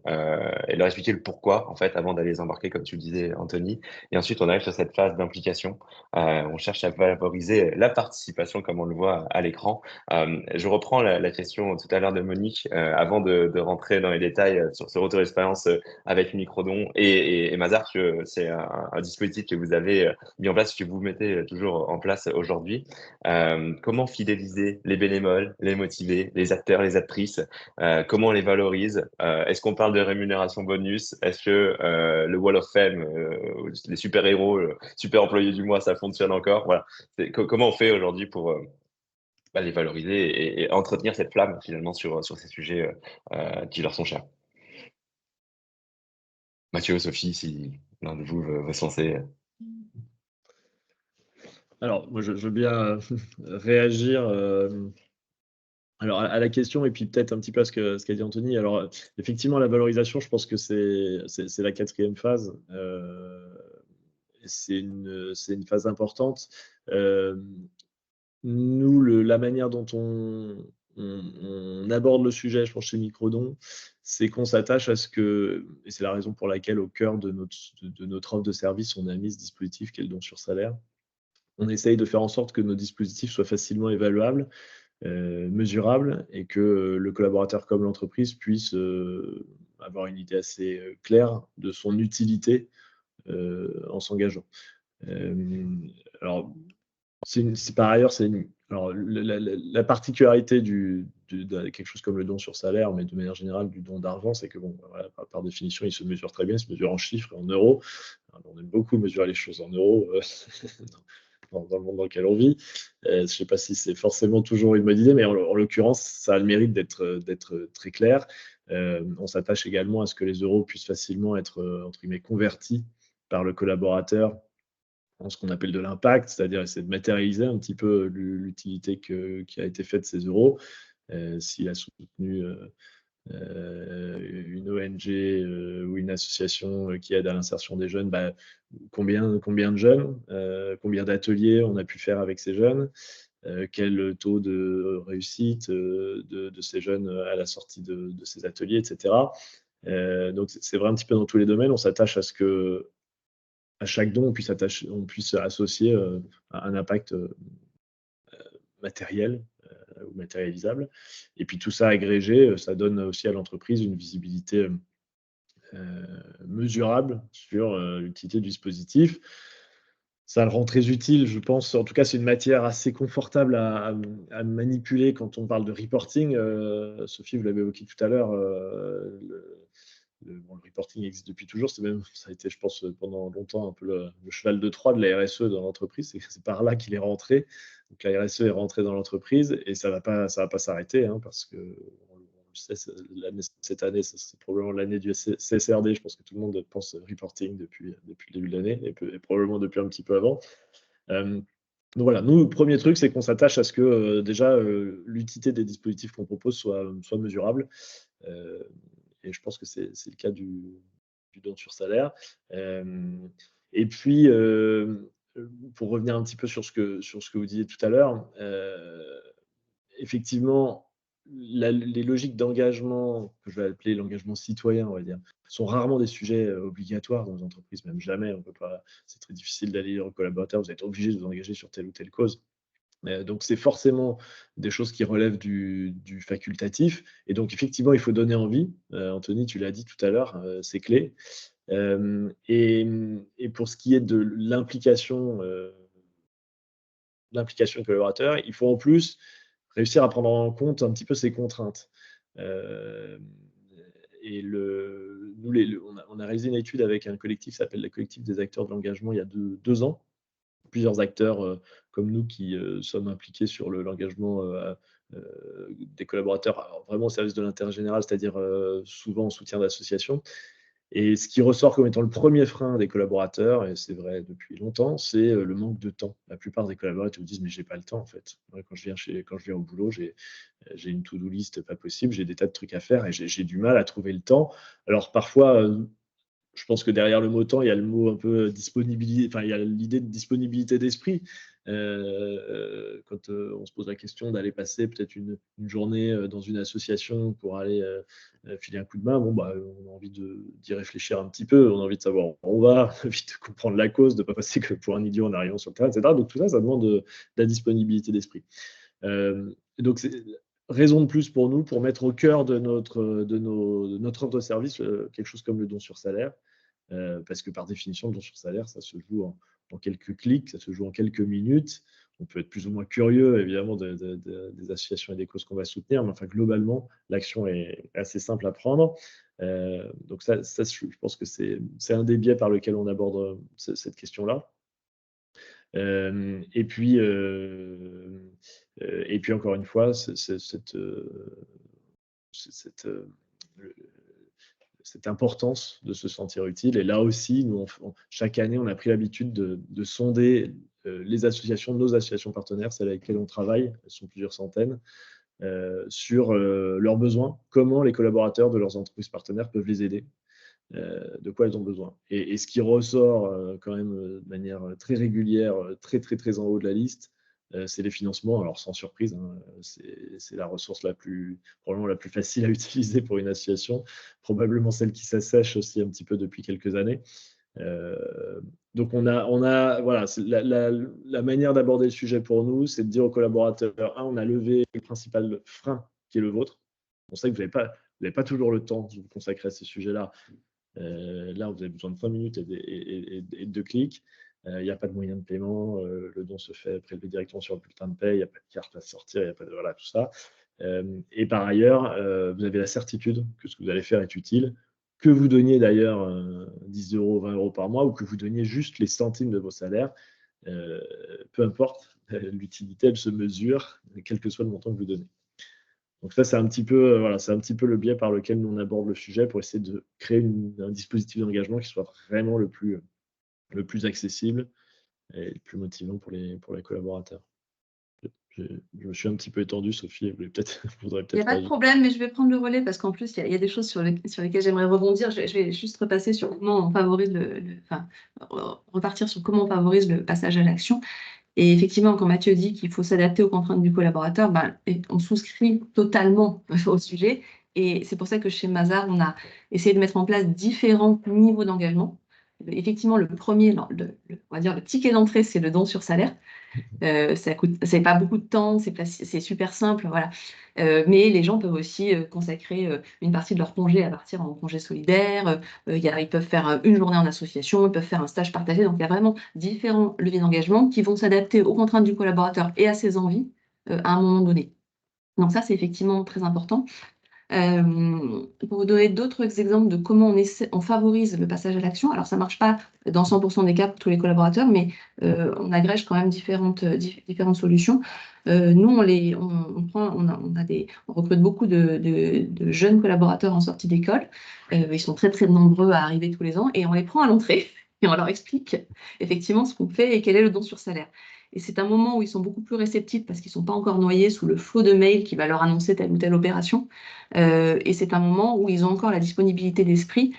et leur expliquer le pourquoi en fait avant d'aller les embarquer comme tu le disais Anthony. Et ensuite on arrive sur cette phase d'implication. On cherche à valoriser la participation comme on le voit à l'écran. Je reprends la question tout à l'heure de Monique avant de rentrer dans les détails sur ce retour d'expérience avec Microdon et Mazar, que c'est un dispositif que vous avez mis en place, que vous mettez toujours en place aujourd'hui. Comment fidéliser les bénévoles, les motiver, les acteurs, les actrices, comment on les valorise, est-ce qu'on parle de rémunération bonus, est-ce que le Wall of Fame, les super-héros, super employés du mois, ça fonctionne encore, voilà. Comment on fait aujourd'hui pour les valoriser et entretenir cette flamme finalement sur ces sujets qui leur sont chers. Mathieu, Sophie, si l'un de vous veut se lancer. Alors, moi, je veux bien réagir alors à la question et puis peut-être un petit peu à ce qu'a dit Anthony. Alors, effectivement, la valorisation, je pense que c'est la quatrième phase. C'est une phase importante. Nous, la manière dont on aborde le sujet, je pense, chez Microdon, c'est qu'on s'attache à ce que, et c'est la raison pour laquelle au cœur de notre offre de service, on a mis ce dispositif qui est le don sur salaire. On essaye de faire en sorte que nos dispositifs soient facilement évaluables, mesurables, et que le collaborateur comme l'entreprise puisse avoir une idée assez claire de son utilité en s'engageant. Alors, par ailleurs, alors, la particularité de quelque chose comme le don sur salaire, mais de manière générale du don d'argent, c'est que bon, voilà, par définition, il se mesure très bien, il se mesure en chiffres et en euros. Alors, on aime beaucoup mesurer les choses en euros dans le monde dans lequel on vit. Je ne sais pas si c'est forcément toujours une bonne idée, mais en l'occurrence, ça a le mérite d'être très clair. On s'attache également à ce que les euros puissent facilement être entre guillemets convertis par le collaborateur en ce qu'on appelle de l'impact, c'est-à-dire essayer de matérialiser un petit peu l'utilité qui a été faite de ces euros. S'il a soutenu une ONG ou une association qui aide à l'insertion des jeunes, bah, combien de jeunes, combien d'ateliers on a pu faire avec ces jeunes, quel taux de réussite de ces jeunes à la sortie de ces ateliers, etc. Donc c'est vrai un petit peu dans tous les domaines, on s'attache à ce que à chaque don, on puisse associer un impact matériel ou matérialisable. Et puis tout ça agrégé, ça donne aussi à l'entreprise une visibilité mesurable sur l'utilité du dispositif. Ça le rend très utile, je pense. En tout cas, c'est une matière assez confortable à manipuler quand on parle de reporting. Sophie, vous l'avez évoqué tout à l'heure, le reporting existe depuis toujours. Ça a été, je pense, pendant longtemps un peu le cheval de Troie de la RSE dans l'entreprise. C'est par là qu'il est rentré. Donc la RSE est rentrée dans l'entreprise et ça va pas s'arrêter parce que on le sait, cette année, c'est probablement l'année du CSRD. Je pense que tout le monde pense reporting depuis le début de l'année et probablement depuis un petit peu avant. Donc voilà, nous, le premier truc, c'est qu'on s'attache à ce que déjà l'utilité des dispositifs qu'on propose soit mesurable. Et je pense que c'est le cas du don sur salaire. Et puis, pour revenir un petit peu sur ce que vous disiez tout à l'heure, effectivement, les logiques d'engagement, que je vais appeler l'engagement citoyen, on va dire, sont rarement des sujets obligatoires dans les entreprises, même jamais. On peut pas, c'est très difficile d'aller dire aux collaborateurs, vous êtes obligés de vous engager sur telle ou telle cause. Donc, c'est forcément des choses qui relèvent du facultatif. Et donc, effectivement, il faut donner envie. Anthony, tu l'as dit tout à l'heure, c'est clé. Et pour ce qui est de l'implication du collaborateur, il faut en plus réussir à prendre en compte un petit peu ses contraintes. Et on a réalisé une étude avec un collectif qui s'appelle le collectif des acteurs de l'engagement il y a 2 ans. Plusieurs acteurs comme nous qui sommes impliqués sur l'engagement des collaborateurs, alors vraiment au service de l'intérêt général, c'est-à-dire souvent en soutien d'associations. Et ce qui ressort comme étant le premier frein des collaborateurs, et c'est vrai depuis longtemps, c'est le manque de temps. La plupart des collaborateurs vous disent mais j'ai pas le temps en fait. Quand je viens au boulot, j'ai une to-do list pas possible, j'ai des tas de trucs à faire et j'ai du mal à trouver le temps. Alors parfois, je pense que derrière le mot temps, il y a le mot un peu disponibilité, enfin, il y a l'idée de disponibilité d'esprit. Quand on se pose la question d'aller passer peut-être une journée dans une association pour aller filer un coup de main, bon, bah, on a envie d'y réfléchir un petit peu, on a envie de savoir où on va, on a envie de comprendre la cause, de ne pas passer que pour un idiot en arrivant sur le terrain, etc. Donc tout ça, ça demande de la disponibilité d'esprit. Donc c'est raison de plus pour nous pour mettre au cœur de notre offre de service quelque chose comme le don sur salaire, parce que par définition, le don sur salaire, ça se joue en quelques clics, ça se joue en quelques minutes. On peut être plus ou moins curieux, évidemment, des associations et des causes qu'on va soutenir, mais enfin, globalement, l'action est assez simple à prendre. Donc ça, je pense que c'est un des biais par lequel on aborde cette question-là. Et puis encore une fois, cette importance de se sentir utile. Et là aussi, nous, chaque année, on a pris l'habitude de sonder les associations, nos associations partenaires, celles avec lesquelles on travaille, elles sont plusieurs centaines, sur leurs besoins, comment les collaborateurs de leurs entreprises partenaires peuvent les aider, de quoi ils ont besoin. Et ce qui ressort quand même de manière très régulière, très, très, très en haut de la liste, c'est les financements. Alors, sans surprise, hein, c'est la ressource probablement la plus facile à utiliser pour une association, probablement celle qui s'assèche aussi un petit peu depuis quelques années. Donc, voilà, la manière d'aborder le sujet pour nous, c'est de dire aux collaborateurs, on a levé le principal frein qui est le vôtre. On sait que vous n'avez pas toujours le temps de vous consacrer à ces sujets-là. Là, vous avez besoin de 5 minutes et 2 clics. Il n'y a pas de moyen de paiement. Le don se fait prélever directement sur le bulletin de paie. Il n'y a pas de carte à sortir. Il n'y a pas de voilà, tout ça. Et par ailleurs, vous avez la certitude que ce que vous allez faire est utile. Que vous donniez d'ailleurs 10 €, 20 € par mois ou que vous donniez juste les centimes de vos salaires, peu importe, l'utilité, elle se mesure, quel que soit le montant que vous donnez. Donc ça, c'est un petit peu, le biais par lequel nous on aborde le sujet pour essayer de créer un dispositif d'engagement qui soit vraiment le plus accessible et le plus motivant pour les collaborateurs. Je me suis un petit peu étendu, Sophie, vous voudrez peut-être Il n'y a pas de problème, mais je vais prendre le relais parce qu'en plus, il y a des choses sur lesquelles j'aimerais rebondir. Je vais juste repasser sur comment on favorise repartir sur comment on favorise le passage à l'action. Et effectivement, quand Mathieu dit qu'il faut s'adapter aux contraintes du collaborateur, on souscrit totalement au sujet. Et c'est pour ça que chez Mazars, on a essayé de mettre en place différents niveaux d'engagement. Effectivement, le premier, on va dire le ticket d'entrée, c'est le don sur salaire. C'est pas beaucoup de temps, c'est super simple, voilà. Mais les gens peuvent aussi consacrer une partie de leur congé à partir en congé solidaire. Ils peuvent faire une journée en association, ils peuvent faire un stage partagé. Donc, il y a vraiment différents leviers d'engagement qui vont s'adapter aux contraintes du collaborateur et à ses envies à un moment donné. Donc, ça, c'est effectivement très important. Pour vous donner d'autres exemples de comment on favorise le passage à l'action, alors ça ne marche pas dans 100% des cas pour tous les collaborateurs, mais on agrège quand même différentes solutions. Nous, on recrute beaucoup de jeunes collaborateurs en sortie d'école. Ils sont très, très nombreux à arriver tous les ans et on les prend à l'entrée et on leur explique effectivement ce qu'on fait et quel est le don sur salaire. Et c'est un moment où ils sont beaucoup plus réceptifs parce qu'ils ne sont pas encore noyés sous le flot de mails qui va leur annoncer telle ou telle opération. Et c'est un moment où ils ont encore la disponibilité d'esprit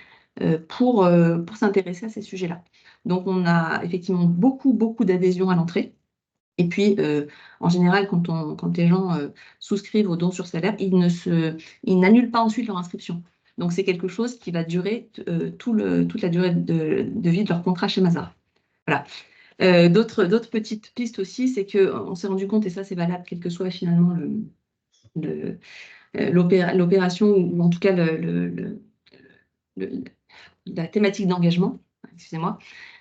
pour s'intéresser à ces sujets-là. Donc, on a effectivement beaucoup, beaucoup d'adhésions à l'entrée. Et puis, en général, quand les gens souscrivent au don sur salaire, ils n'annulent pas ensuite leur inscription. Donc, c'est quelque chose qui va durer toute la durée de vie de leur contrat chez Mazars. Voilà. D'autres petites pistes aussi, c'est qu'on s'est rendu compte, et ça c'est valable quel que soit finalement l'opération ou en tout cas la thématique d'engagement, excusez-moi,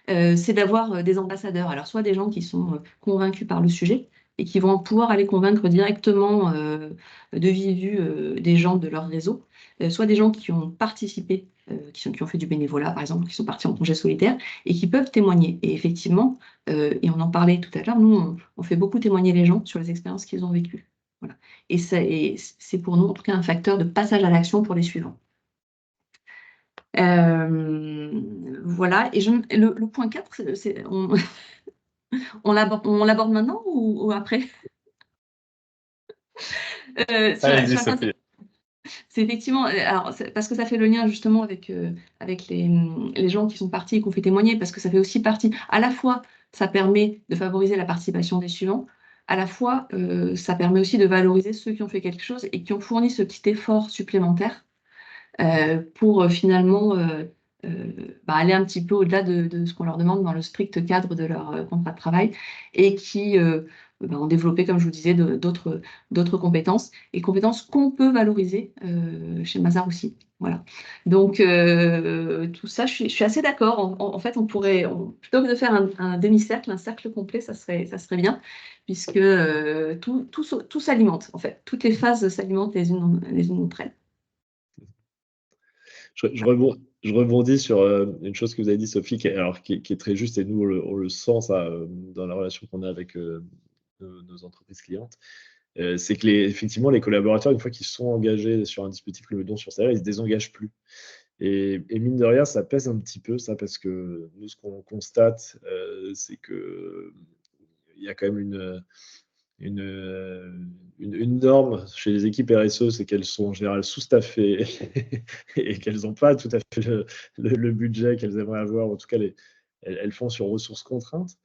c'est d'avoir des ambassadeurs. Alors soit des gens qui sont convaincus par le sujet et qui vont pouvoir aller convaincre directement de vive vue des gens de leur réseau, soit des gens qui ont participé, qui ont fait du bénévolat par exemple, qui sont partis en congé solidaire et qui peuvent témoigner. Et effectivement, et on en parlait tout à l'heure, nous on fait beaucoup témoigner les gens sur les expériences qu'ils ont vécues. Voilà. Et c'est pour nous en tout cas un facteur de passage à l'action pour les suivants. Voilà, et le point 4, on l'aborde maintenant ou après? Allez-y, Sophie. C'est effectivement, parce que ça fait le lien justement avec les gens qui sont partis et qui ont fait témoigner, parce que ça fait aussi partie, à la fois, ça permet de favoriser la participation des suivants, à la fois, ça permet aussi de valoriser ceux qui ont fait quelque chose et qui ont fourni ce petit effort supplémentaire pour finalement aller un petit peu au-delà de ce qu'on leur demande dans le strict cadre de leur contrat de travail et qui ont développé, comme je vous disais, d'autres compétences et compétences qu'on peut valoriser chez Mazars aussi. Voilà. Donc, tout ça, je suis assez d'accord. En fait, on pourrait, plutôt que de faire un demi-cercle, un cercle complet, ça serait bien, puisque tout s'alimente, en fait. Toutes les phases s'alimentent les unes entre elles. Je rebondis sur une chose que vous avez dit, Sophie, qui est très juste, et nous, on le sent ça, dans la relation qu'on a avec nos entreprises clientes. C'est que effectivement, les collaborateurs, une fois qu'ils sont engagés sur un dispositif comme le don sur salaire, ils ne se désengagent plus. Et mine de rien, ça pèse un petit peu, ça, parce que nous, ce qu'on constate, c'est que il y a quand même une norme chez les équipes RSE, c'est qu'elles sont en général sous-staffées et qu'elles n'ont pas tout à fait le budget qu'elles aimeraient avoir. En tout cas, elles font sur ressources contraintes.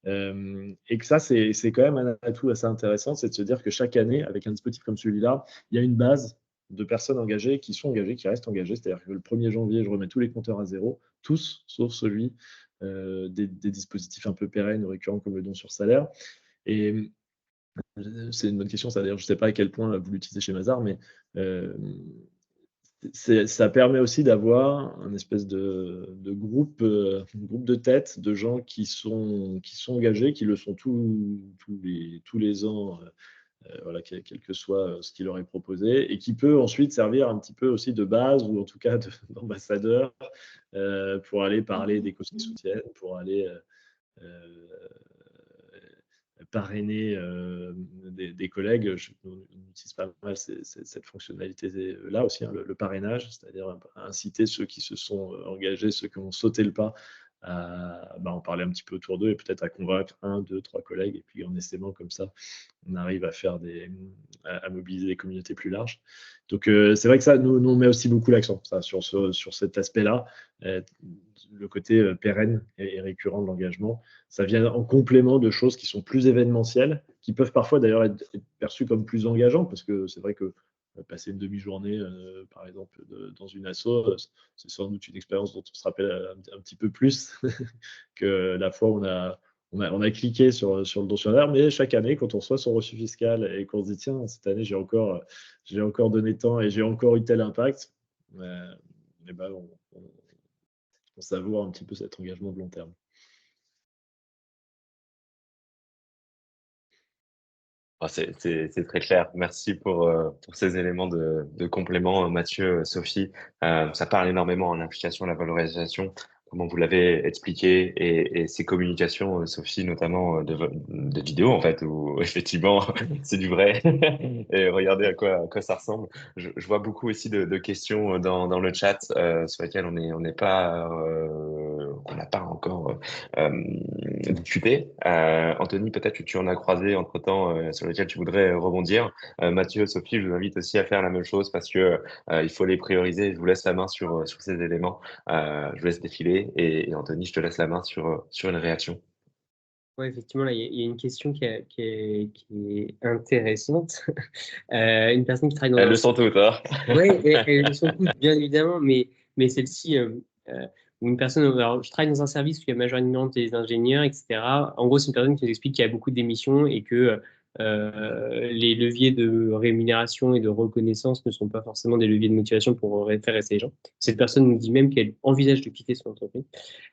Et que ça, c'est quand même un atout assez intéressant, c'est de se dire que chaque année, avec un dispositif comme celui-là, il y a une base de personnes engagées, qui sont engagées, qui restent engagées. C'est-à-dire que le 1er janvier, je remets tous les compteurs à zéro, tous, sauf celui des dispositifs un peu pérennes ou récurrents comme le don sur salaire. Et c'est une bonne question, ça. D'ailleurs, je ne sais pas à quel point vous l'utilisez chez Mazar, mais ça permet aussi d'avoir un espèce de groupe de tête de gens qui sont engagés, qui le sont tous les ans, voilà, quel que soit ce qui leur est proposé, et qui peut ensuite servir un petit peu aussi de base, ou en tout cas d'ambassadeur, pour aller parler des causes qui soutiennent, pour aller parrainer des collègues. On utilise pas mal cette fonctionnalité-là aussi, hein, le parrainage, c'est-à-dire inciter ceux qui se sont engagés, ceux qui ont sauté le pas, à en parler un petit peu autour d'eux et peut-être à convaincre 1, 2, 3 collègues. Et puis en essaimant comme ça, on arrive à faire à mobiliser des communautés plus larges. Donc c'est vrai que ça, nous on met aussi beaucoup l'accent sur cet aspect-là, le côté pérenne et récurrent de l'engagement. Ça vient en complément de choses qui sont plus événementielles, qui peuvent parfois d'ailleurs être perçues comme plus engageantes, parce que c'est vrai que passer une demi-journée, par exemple, dans une asso, c'est sans doute une expérience dont on se rappelle un petit peu plus que la fois où on a cliqué sur le don sur l'air. Mais chaque année, quand on reçoit son reçu fiscal et qu'on se dit, tiens, cette année, j'ai encore donné tant et j'ai encore eu tel impact, et ben, on savoure un petit peu cet engagement de long terme. C'est très clair. Merci pour ces éléments de complément, Mathieu, Sophie. Ça parle énormément en implication, la valorisation, comment vous l'avez expliqué, et ces communications, Sophie, notamment de vidéos, en fait, où effectivement, c'est du vrai. Et regardez à quoi ça ressemble. Je vois beaucoup aussi de questions dans le chat sur lesquelles on n'est pas, on n'a pas encore discuté. Anthony, peut-être que tu en as croisé entre-temps sur lesquels tu voudrais rebondir. Mathieu, Sophie, je vous invite aussi à faire la même chose parce que il faut les prioriser. Je vous laisse la main sur ces éléments. Je vous laisse défiler et Anthony, je te laisse la main sur une réaction. Oui, effectivement, là, il y a une question qui est intéressante. Une personne qui travaille dans Elles un... le sont toutes, hein. Oui, elles le sont toutes, bien évidemment, mais celle-ci, une personne, alors, je travaille dans un service où il y a majoritairement des ingénieurs, etc. En gros, c'est une personne qui nous explique qu'il y a beaucoup d'émissions et que les leviers de rémunération et de reconnaissance ne sont pas forcément des leviers de motivation pour faire rester les gens. Cette personne nous dit même qu'elle envisage de quitter son entreprise.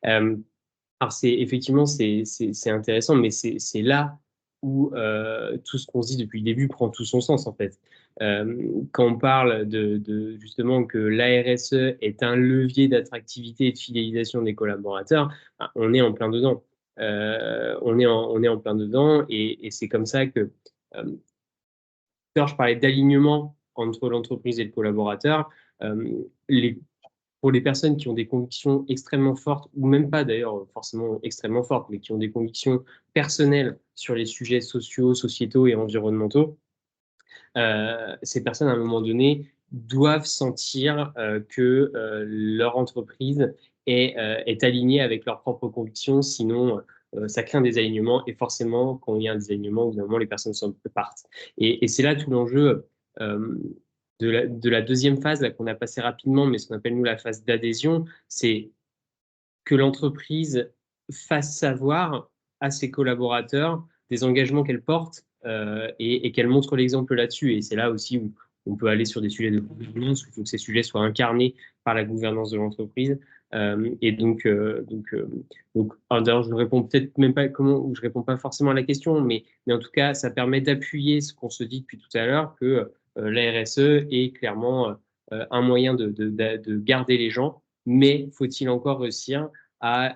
Alors, effectivement, c'est intéressant, mais c'est là où tout ce qu'on se dit depuis le début prend tout son sens, en fait. Quand on parle justement que l'ARSE est un levier d'attractivité et de fidélisation des collaborateurs, on est en plein dedans. On est en plein dedans, et c'est comme ça que, je parlais d'alignement entre l'entreprise et le collaborateur. Pour les personnes qui ont des convictions extrêmement fortes, ou même pas d'ailleurs forcément extrêmement fortes, mais qui ont des convictions personnelles sur les sujets sociaux, sociétaux et environnementaux, ces personnes, à un moment donné, doivent sentir que leur entreprise est alignée avec leurs propres convictions, sinon ça crée un désalignement, et forcément, quand il y a un désalignement, évidemment, les personnes partent. Et c'est là tout l'enjeu de la deuxième phase là, qu'on a passé rapidement, mais ce qu'on appelle nous la phase d'adhésion, c'est que l'entreprise fasse savoir à ses collaborateurs des engagements qu'elle porte et qu'elle montre l'exemple là-dessus. Et c'est là aussi où on peut aller sur des sujets de gouvernance, où il faut que ces sujets soient incarnés par la gouvernance de l'entreprise. Et donc, d'ailleurs, je ne réponds peut-être même pas ou je réponds pas forcément à la question, mais en tout cas, ça permet d'appuyer ce qu'on se dit depuis tout à l'heure, que la RSE est clairement un moyen de garder les gens, mais faut-il encore réussir à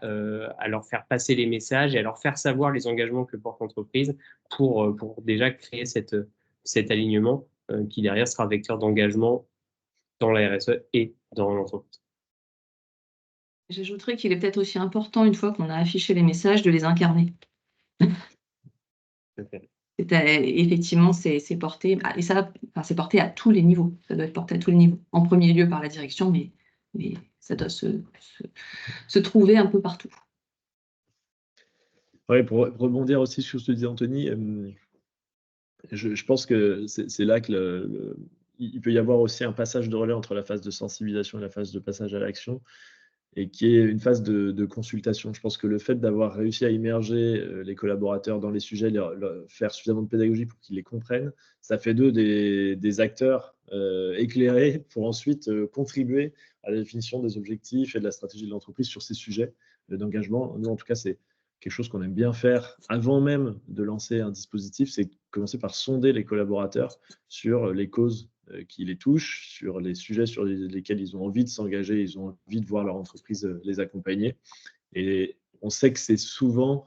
leur faire passer les messages et à leur faire savoir les engagements que porte l'entreprise pour déjà créer cet alignement qui derrière sera vecteur d'engagement dans la RSE et dans l'entreprise. J'ajouterais qu'il est peut-être aussi important, une fois qu'on a affiché les messages, de les incarner. Effectivement, c'est porté, et ça, enfin, c'est porté à tous les niveaux. Ça doit être porté à tous les niveaux. En premier lieu par la direction, mais ça doit se trouver un peu partout. Ouais, pour rebondir aussi sur ce que disait Anthony, je pense que c'est là que il peut y avoir aussi un passage de relais entre la phase de sensibilisation et la phase de passage à l'action, et qui est une phase de consultation. Je pense que le fait d'avoir réussi à immerger les collaborateurs dans les sujets, faire suffisamment de pédagogie pour qu'ils les comprennent, ça fait d'eux des acteurs éclairés pour ensuite contribuer à la définition des objectifs et de la stratégie de l'entreprise sur ces sujets d'engagement. Nous, en tout cas, c'est quelque chose qu'on aime bien faire avant même de lancer un dispositif, c'est commencer par sonder les collaborateurs sur les causes qui les touchent, sur les sujets sur lesquels ils ont envie de s'engager, ils ont envie de voir leur entreprise les accompagner. Et on sait que c'est souvent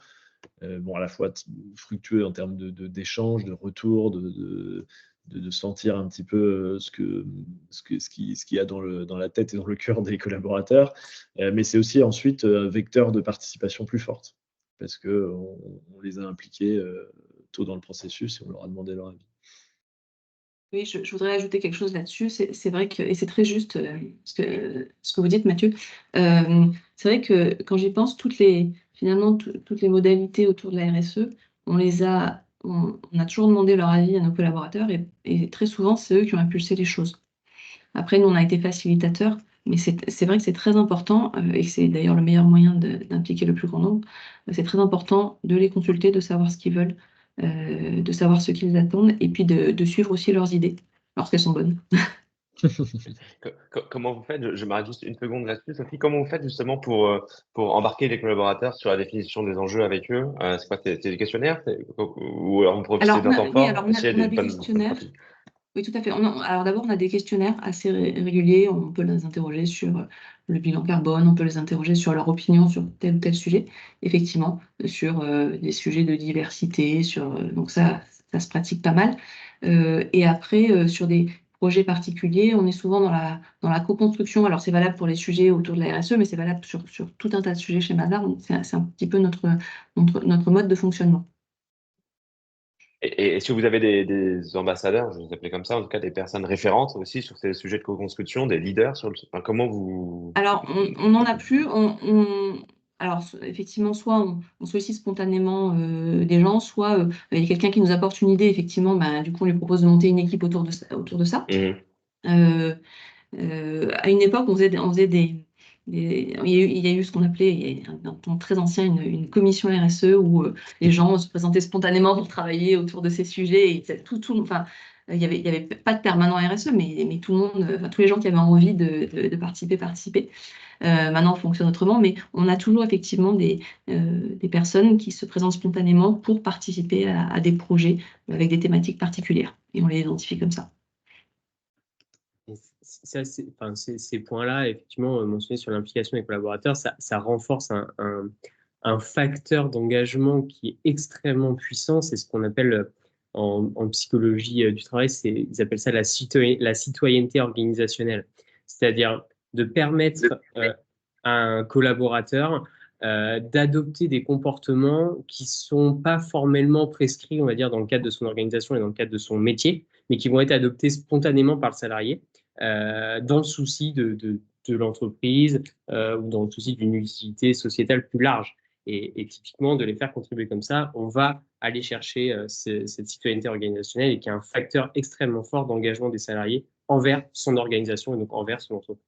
à la fois fructueux en termes d'échanges, de retours, de sentir un petit peu ce qu'il y a dans la tête et dans le cœur des collaborateurs, mais c'est aussi ensuite un vecteur de participation plus forte, parce qu'on les a impliqués tôt dans le processus et on leur a demandé leur avis. Oui, je voudrais ajouter quelque chose là-dessus. C'est vrai que, et c'est très juste ce que vous dites, Mathieu. C'est vrai que quand j'y pense, finalement, toutes les modalités autour de la RSE, on a toujours demandé leur avis à nos collaborateurs, et très souvent, c'est eux qui ont impulsé les choses. Après, nous, on a été facilitateurs, mais c'est vrai que c'est très important, et c'est d'ailleurs le meilleur moyen d'impliquer le plus grand nombre. C'est très important de les consulter, de savoir ce qu'ils veulent, de savoir ce qu'ils attendent, et puis de suivre aussi leurs idées, lorsqu'elles sont bonnes. Comment vous faites, je m'arrête juste une seconde là-dessus, Sophie, comment vous faites justement pour embarquer les collaborateurs sur la définition des enjeux avec eux? C'est quoi, c'est des questionnaires? Ou alors vous profitez d'un temps Oui, fort? alors Est-ce qu'il y a on a des des bonnes questionnaires. pratiques? Oui, tout à fait. Alors d'abord, on a des questionnaires assez réguliers. On peut les interroger sur le bilan carbone, on peut les interroger sur leur opinion sur tel ou tel sujet, effectivement, sur des sujets de diversité, donc ça se pratique pas mal. Et après, sur des projets particuliers, on est souvent dans la co-construction. Alors c'est valable pour les sujets autour de la RSE, mais c'est valable sur tout un tas de sujets chez Mazars. C'est un petit peu notre mode de fonctionnement. Et est-ce que vous avez des ambassadeurs, je vais vous appeler comme ça, en tout cas des personnes référentes aussi sur ces sujets de co-construction, des leaders enfin, comment vous... Alors, on n'en a plus. Alors, effectivement, soit on sollicite spontanément des gens, soit il y a quelqu'un qui nous apporte une idée. Effectivement, du coup, on lui propose de monter une équipe autour de ça. Mhm. À une époque, on faisait il y a eu ce qu'on appelait, il y a un temps très ancien, une commission RSE où les gens se présentaient spontanément pour travailler autour de ces sujets. Et enfin, il y avait pas de permanent RSE, mais tout le monde, enfin, tous les gens qui avaient envie de participer. Maintenant, on fonctionne autrement, mais on a toujours effectivement des personnes qui se présentent spontanément pour participer à des projets avec des thématiques particulières. Et on les identifie comme ça. Enfin, ces points-là, effectivement, mentionnés sur l'implication des collaborateurs, ça renforce un facteur d'engagement qui est extrêmement puissant. C'est ce qu'on appelle en psychologie du travail, ils appellent ça la citoyenneté organisationnelle. C'est-à-dire de permettre à un collaborateur d'adopter des comportements qui ne sont pas formellement prescrits, on va dire, dans le cadre de son organisation et dans le cadre de son métier, mais qui vont être adoptés spontanément par le salarié dans le souci de l'entreprise ou dans le souci d'une utilité sociétale plus large. Et typiquement, de les faire contribuer comme ça, on va aller chercher cette citoyenneté organisationnelle et qui est un facteur extrêmement fort d'engagement des salariés envers son organisation et donc envers son entreprise.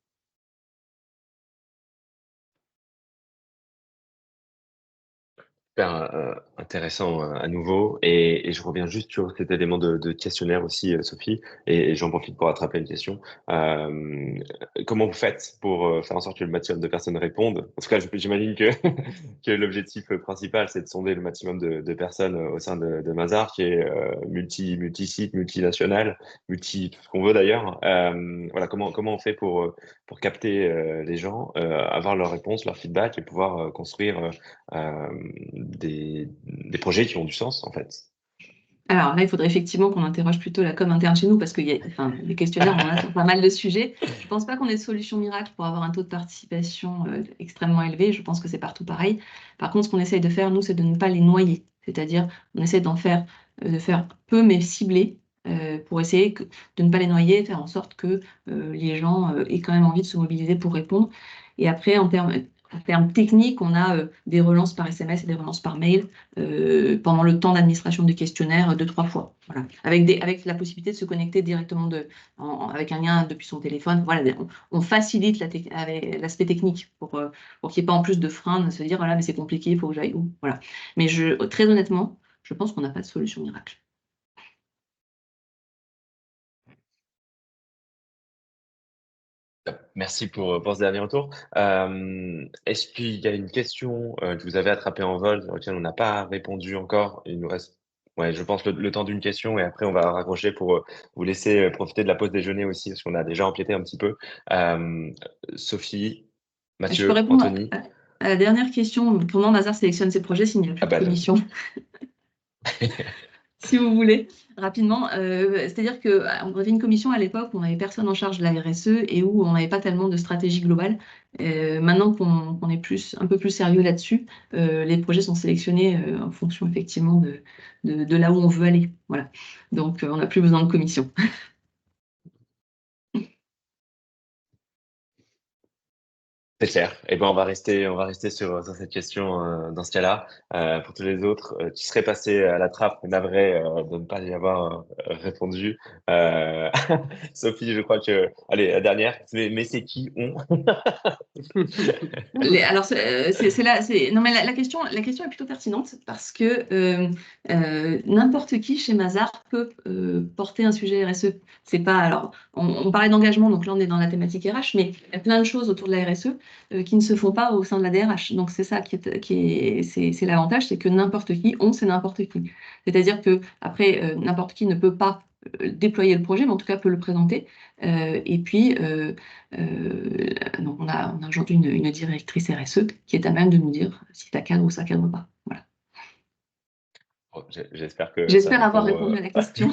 Super intéressant à nouveau. Et je reviens juste sur cet élément de questionnaire aussi, Sophie, et j'en profite pour attraper une question. Comment vous faites pour faire en sorte que le maximum de personnes répondent? En tout cas, j'imagine que, que l'objectif principal, c'est de sonder le maximum de personnes au sein de Mazars, qui est multi-site, multinational, tout ce qu'on veut d'ailleurs. Voilà, comment on fait pour capter les gens, avoir leurs réponses, leurs feedbacks et pouvoir construire des projets qui ont du sens, en fait. Alors là, il faudrait effectivement qu'on interroge plutôt la com interne chez nous parce que les questionnaires, on en a sur pas mal de sujets. Je ne pense pas qu'on ait de solution miracle pour avoir un taux de participation extrêmement élevé. Je pense que c'est partout pareil. Par contre, ce qu'on essaye de faire, nous, c'est de ne pas les noyer. C'est-à-dire, on essaie de faire peu mais ciblé pour essayer de ne pas les noyer, faire en sorte que les gens aient quand même envie de se mobiliser pour répondre. Et après, en termes techniques, on a des relances par SMS et des relances par mail pendant le temps d'administration du questionnaire 2-3 fois. Voilà. Avec la possibilité de se connecter directement avec un lien depuis son téléphone. Voilà, on facilite l'aspect technique pour qu'il n'y ait pas en plus de frein de se dire voilà, mais c'est compliqué, il faut que j'aille où. Voilà. Mais très honnêtement, je pense qu'on n'a pas de solution miracle. Merci pour ce dernier retour. Est-ce qu'il y a une question que vous avez attrapée en vol sur laquelle on n'a pas répondu encore? Il nous reste, ouais, je pense, le temps d'une question et après on va raccrocher pour vous laisser profiter de la pause déjeuner aussi parce qu'on a déjà empiété un petit peu. Sophie, Je peux Mathieu, répondre Anthony. à la dernière question. Comment Mazar sélectionne ses projets s'il n'y a plus de commission? Si vous voulez, rapidement. C'est-à-dire qu'on avait une commission à l'époque où on n'avait personne en charge de la RSE et où on n'avait pas tellement de stratégie globale. Maintenant qu'on est un peu plus sérieux là-dessus, les projets sont sélectionnés en fonction effectivement de là où on veut aller. Voilà. Donc, on n'a plus besoin de commission. C'est clair. Eh ben, on va rester sur cette question dans ce cas-là. Pour tous les autres, qui seraient passés à la trappe, navré de ne pas y avoir répondu. Euh, Sophie, je crois que, allez, la dernière. Mais c'est qui on? Alors, non, mais la question est plutôt pertinente parce que n'importe qui chez Mazar peut porter un sujet RSE. C'est pas, alors, on parlait d'engagement, donc là on est dans la thématique RH, mais il y a plein de choses autour de la RSE qui ne se font pas au sein de la DRH. Donc c'est ça c'est l'avantage, c'est que n'importe qui, c'est n'importe qui. C'est-à-dire que après, n'importe qui ne peut pas déployer le projet, mais en tout cas peut le présenter. Et puis, donc on a aujourd'hui une directrice RSE qui est à même de nous dire si ça cadre ou ça cadre pas. Voilà. Bon, j'espère que ça J'espère avoir répond. répondu à la question.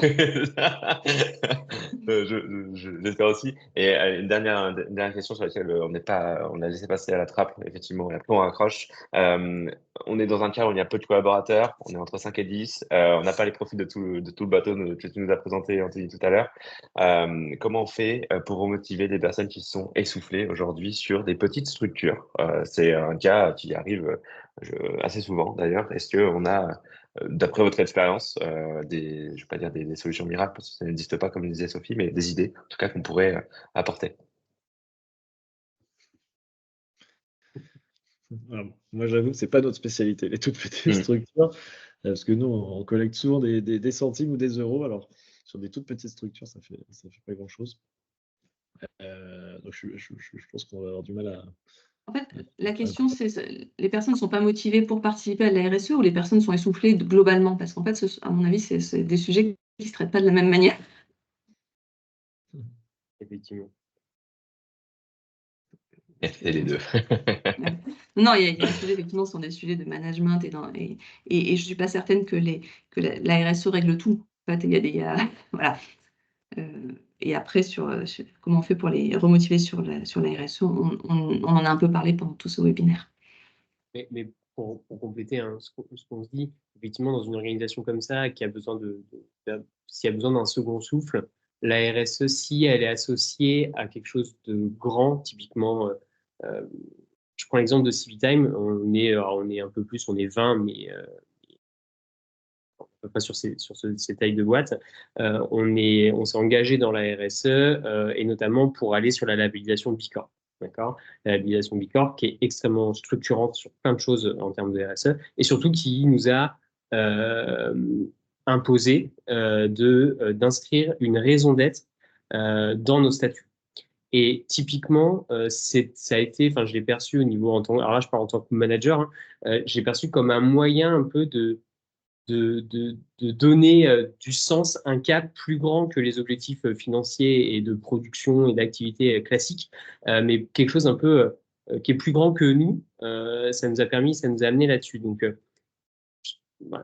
J'espère aussi. Et une dernière question sur laquelle on a laissé passer à la trappe, effectivement, et après on raccroche. On est dans un cas où il y a peu de collaborateurs, on est entre 5 et 10, on n'a pas les profils de tout le bateau que tu nous as présenté, Anthony, tout à l'heure. Comment on fait pour remotiver des personnes qui sont essoufflées aujourd'hui sur des petites structures? C'est un cas qui arrive assez souvent d'ailleurs. Est-ce qu'on a d'après votre expérience, je vais pas dire des solutions miracles parce que ça n'existe pas comme le disait Sophie, mais des idées, en tout cas, qu'on pourrait apporter. Alors, moi, j'avoue que c'est pas notre spécialité, les toutes petites structures, parce que nous, on collecte souvent des centimes ou des euros. Alors, sur des toutes petites structures, ça fait pas grand-chose. Donc, je pense qu'on va avoir du mal à. En fait, la question, c'est les personnes ne sont pas motivées pour participer à la RSE ou les personnes sont essoufflées globalement? Parce qu'en fait, à mon avis, c'est des sujets qui ne se traitent pas de la même manière. Effectivement. Et les deux. Non, il y a des sujets, effectivement, ce sont des sujets de management et je ne suis pas certaine que la RSE règle tout. En fait, voilà. Et après, sur comment on fait pour les remotiver sur la RSE, on en a un peu parlé pendant tout ce webinaire. Mais pour compléter ce qu'on se dit, effectivement, dans une organisation comme ça, qui a besoin s'il y a besoin d'un second souffle, la RSE, si elle est associée à quelque chose de grand, typiquement, je prends l'exemple de Civitime, on est un peu plus, on est 20, mais pas sur ces tailles de boîte. On s'est engagé dans la RSE et notamment pour aller sur la labellisation Bicorp. D'accord, la labellisation Bicorp qui est extrêmement structurante sur plein de choses en termes de RSE et surtout qui nous a imposé d'inscrire une raison d'être dans nos statuts. Et typiquement, ça a été, enfin, je l'ai perçu au niveau alors là, je parle en tant que manager, j'ai perçu comme un moyen un peu de donner du sens, un cap plus grand que les objectifs financiers et de production et d'activité classiques, mais quelque chose un peu qui est plus grand que nous. Ça nous a amené là-dessus. Donc,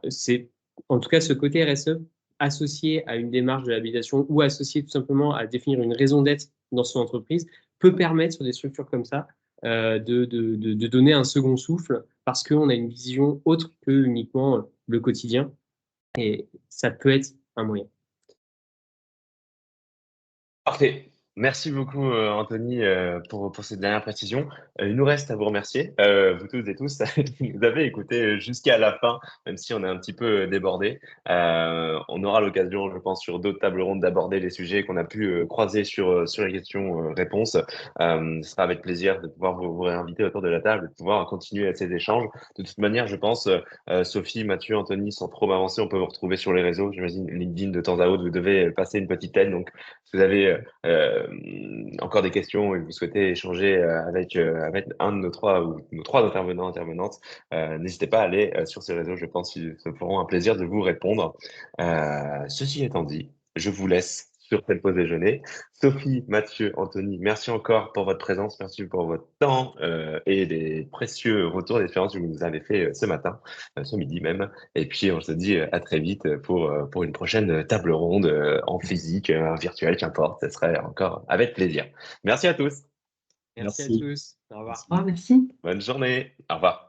c'est en tout cas ce côté RSE associé à une démarche de l'habilitation ou associé tout simplement à définir une raison d'être dans son entreprise, peut permettre sur des structures comme ça de donner un second souffle parce qu'on a une vision autre que uniquement le quotidien. Et ça peut être un moyen. Parfait. Merci beaucoup, Anthony, pour cette dernière précision. Il nous reste à vous remercier, vous toutes et tous, qui nous avez écoutés jusqu'à la fin, même si on est un petit peu débordé. On aura l'occasion, je pense, sur d'autres tables rondes d'aborder les sujets qu'on a pu croiser sur les questions-réponses. Ce sera avec plaisir de pouvoir vous réinviter autour de la table et de pouvoir continuer ces échanges. De toute manière, je pense, Sophie, Mathieu, Anthony, sans trop m'avancer, on peut vous retrouver sur les réseaux. J'imagine LinkedIn de temps à autre, vous devez passer une petite aide. Donc, si vous avez encore des questions et que vous souhaitez échanger avec un de nos trois ou nos trois intervenantes, n'hésitez pas à aller sur ces réseaux. Je pense qu'ils se feront un plaisir de vous répondre. Ceci étant dit, je vous laisse sur cette pause déjeuner. Sophie, Mathieu, Anthony, merci encore pour votre présence, merci pour votre temps et les précieux retours d'expérience que vous nous avez fait ce matin, ce midi même. Et puis on se dit à très vite pour une prochaine table ronde en physique, virtuelle, qu'importe. Ce serait encore avec plaisir. Merci à tous. Merci à Merci. tous. Au revoir. Au revoir, merci. Bonne journée. Au revoir.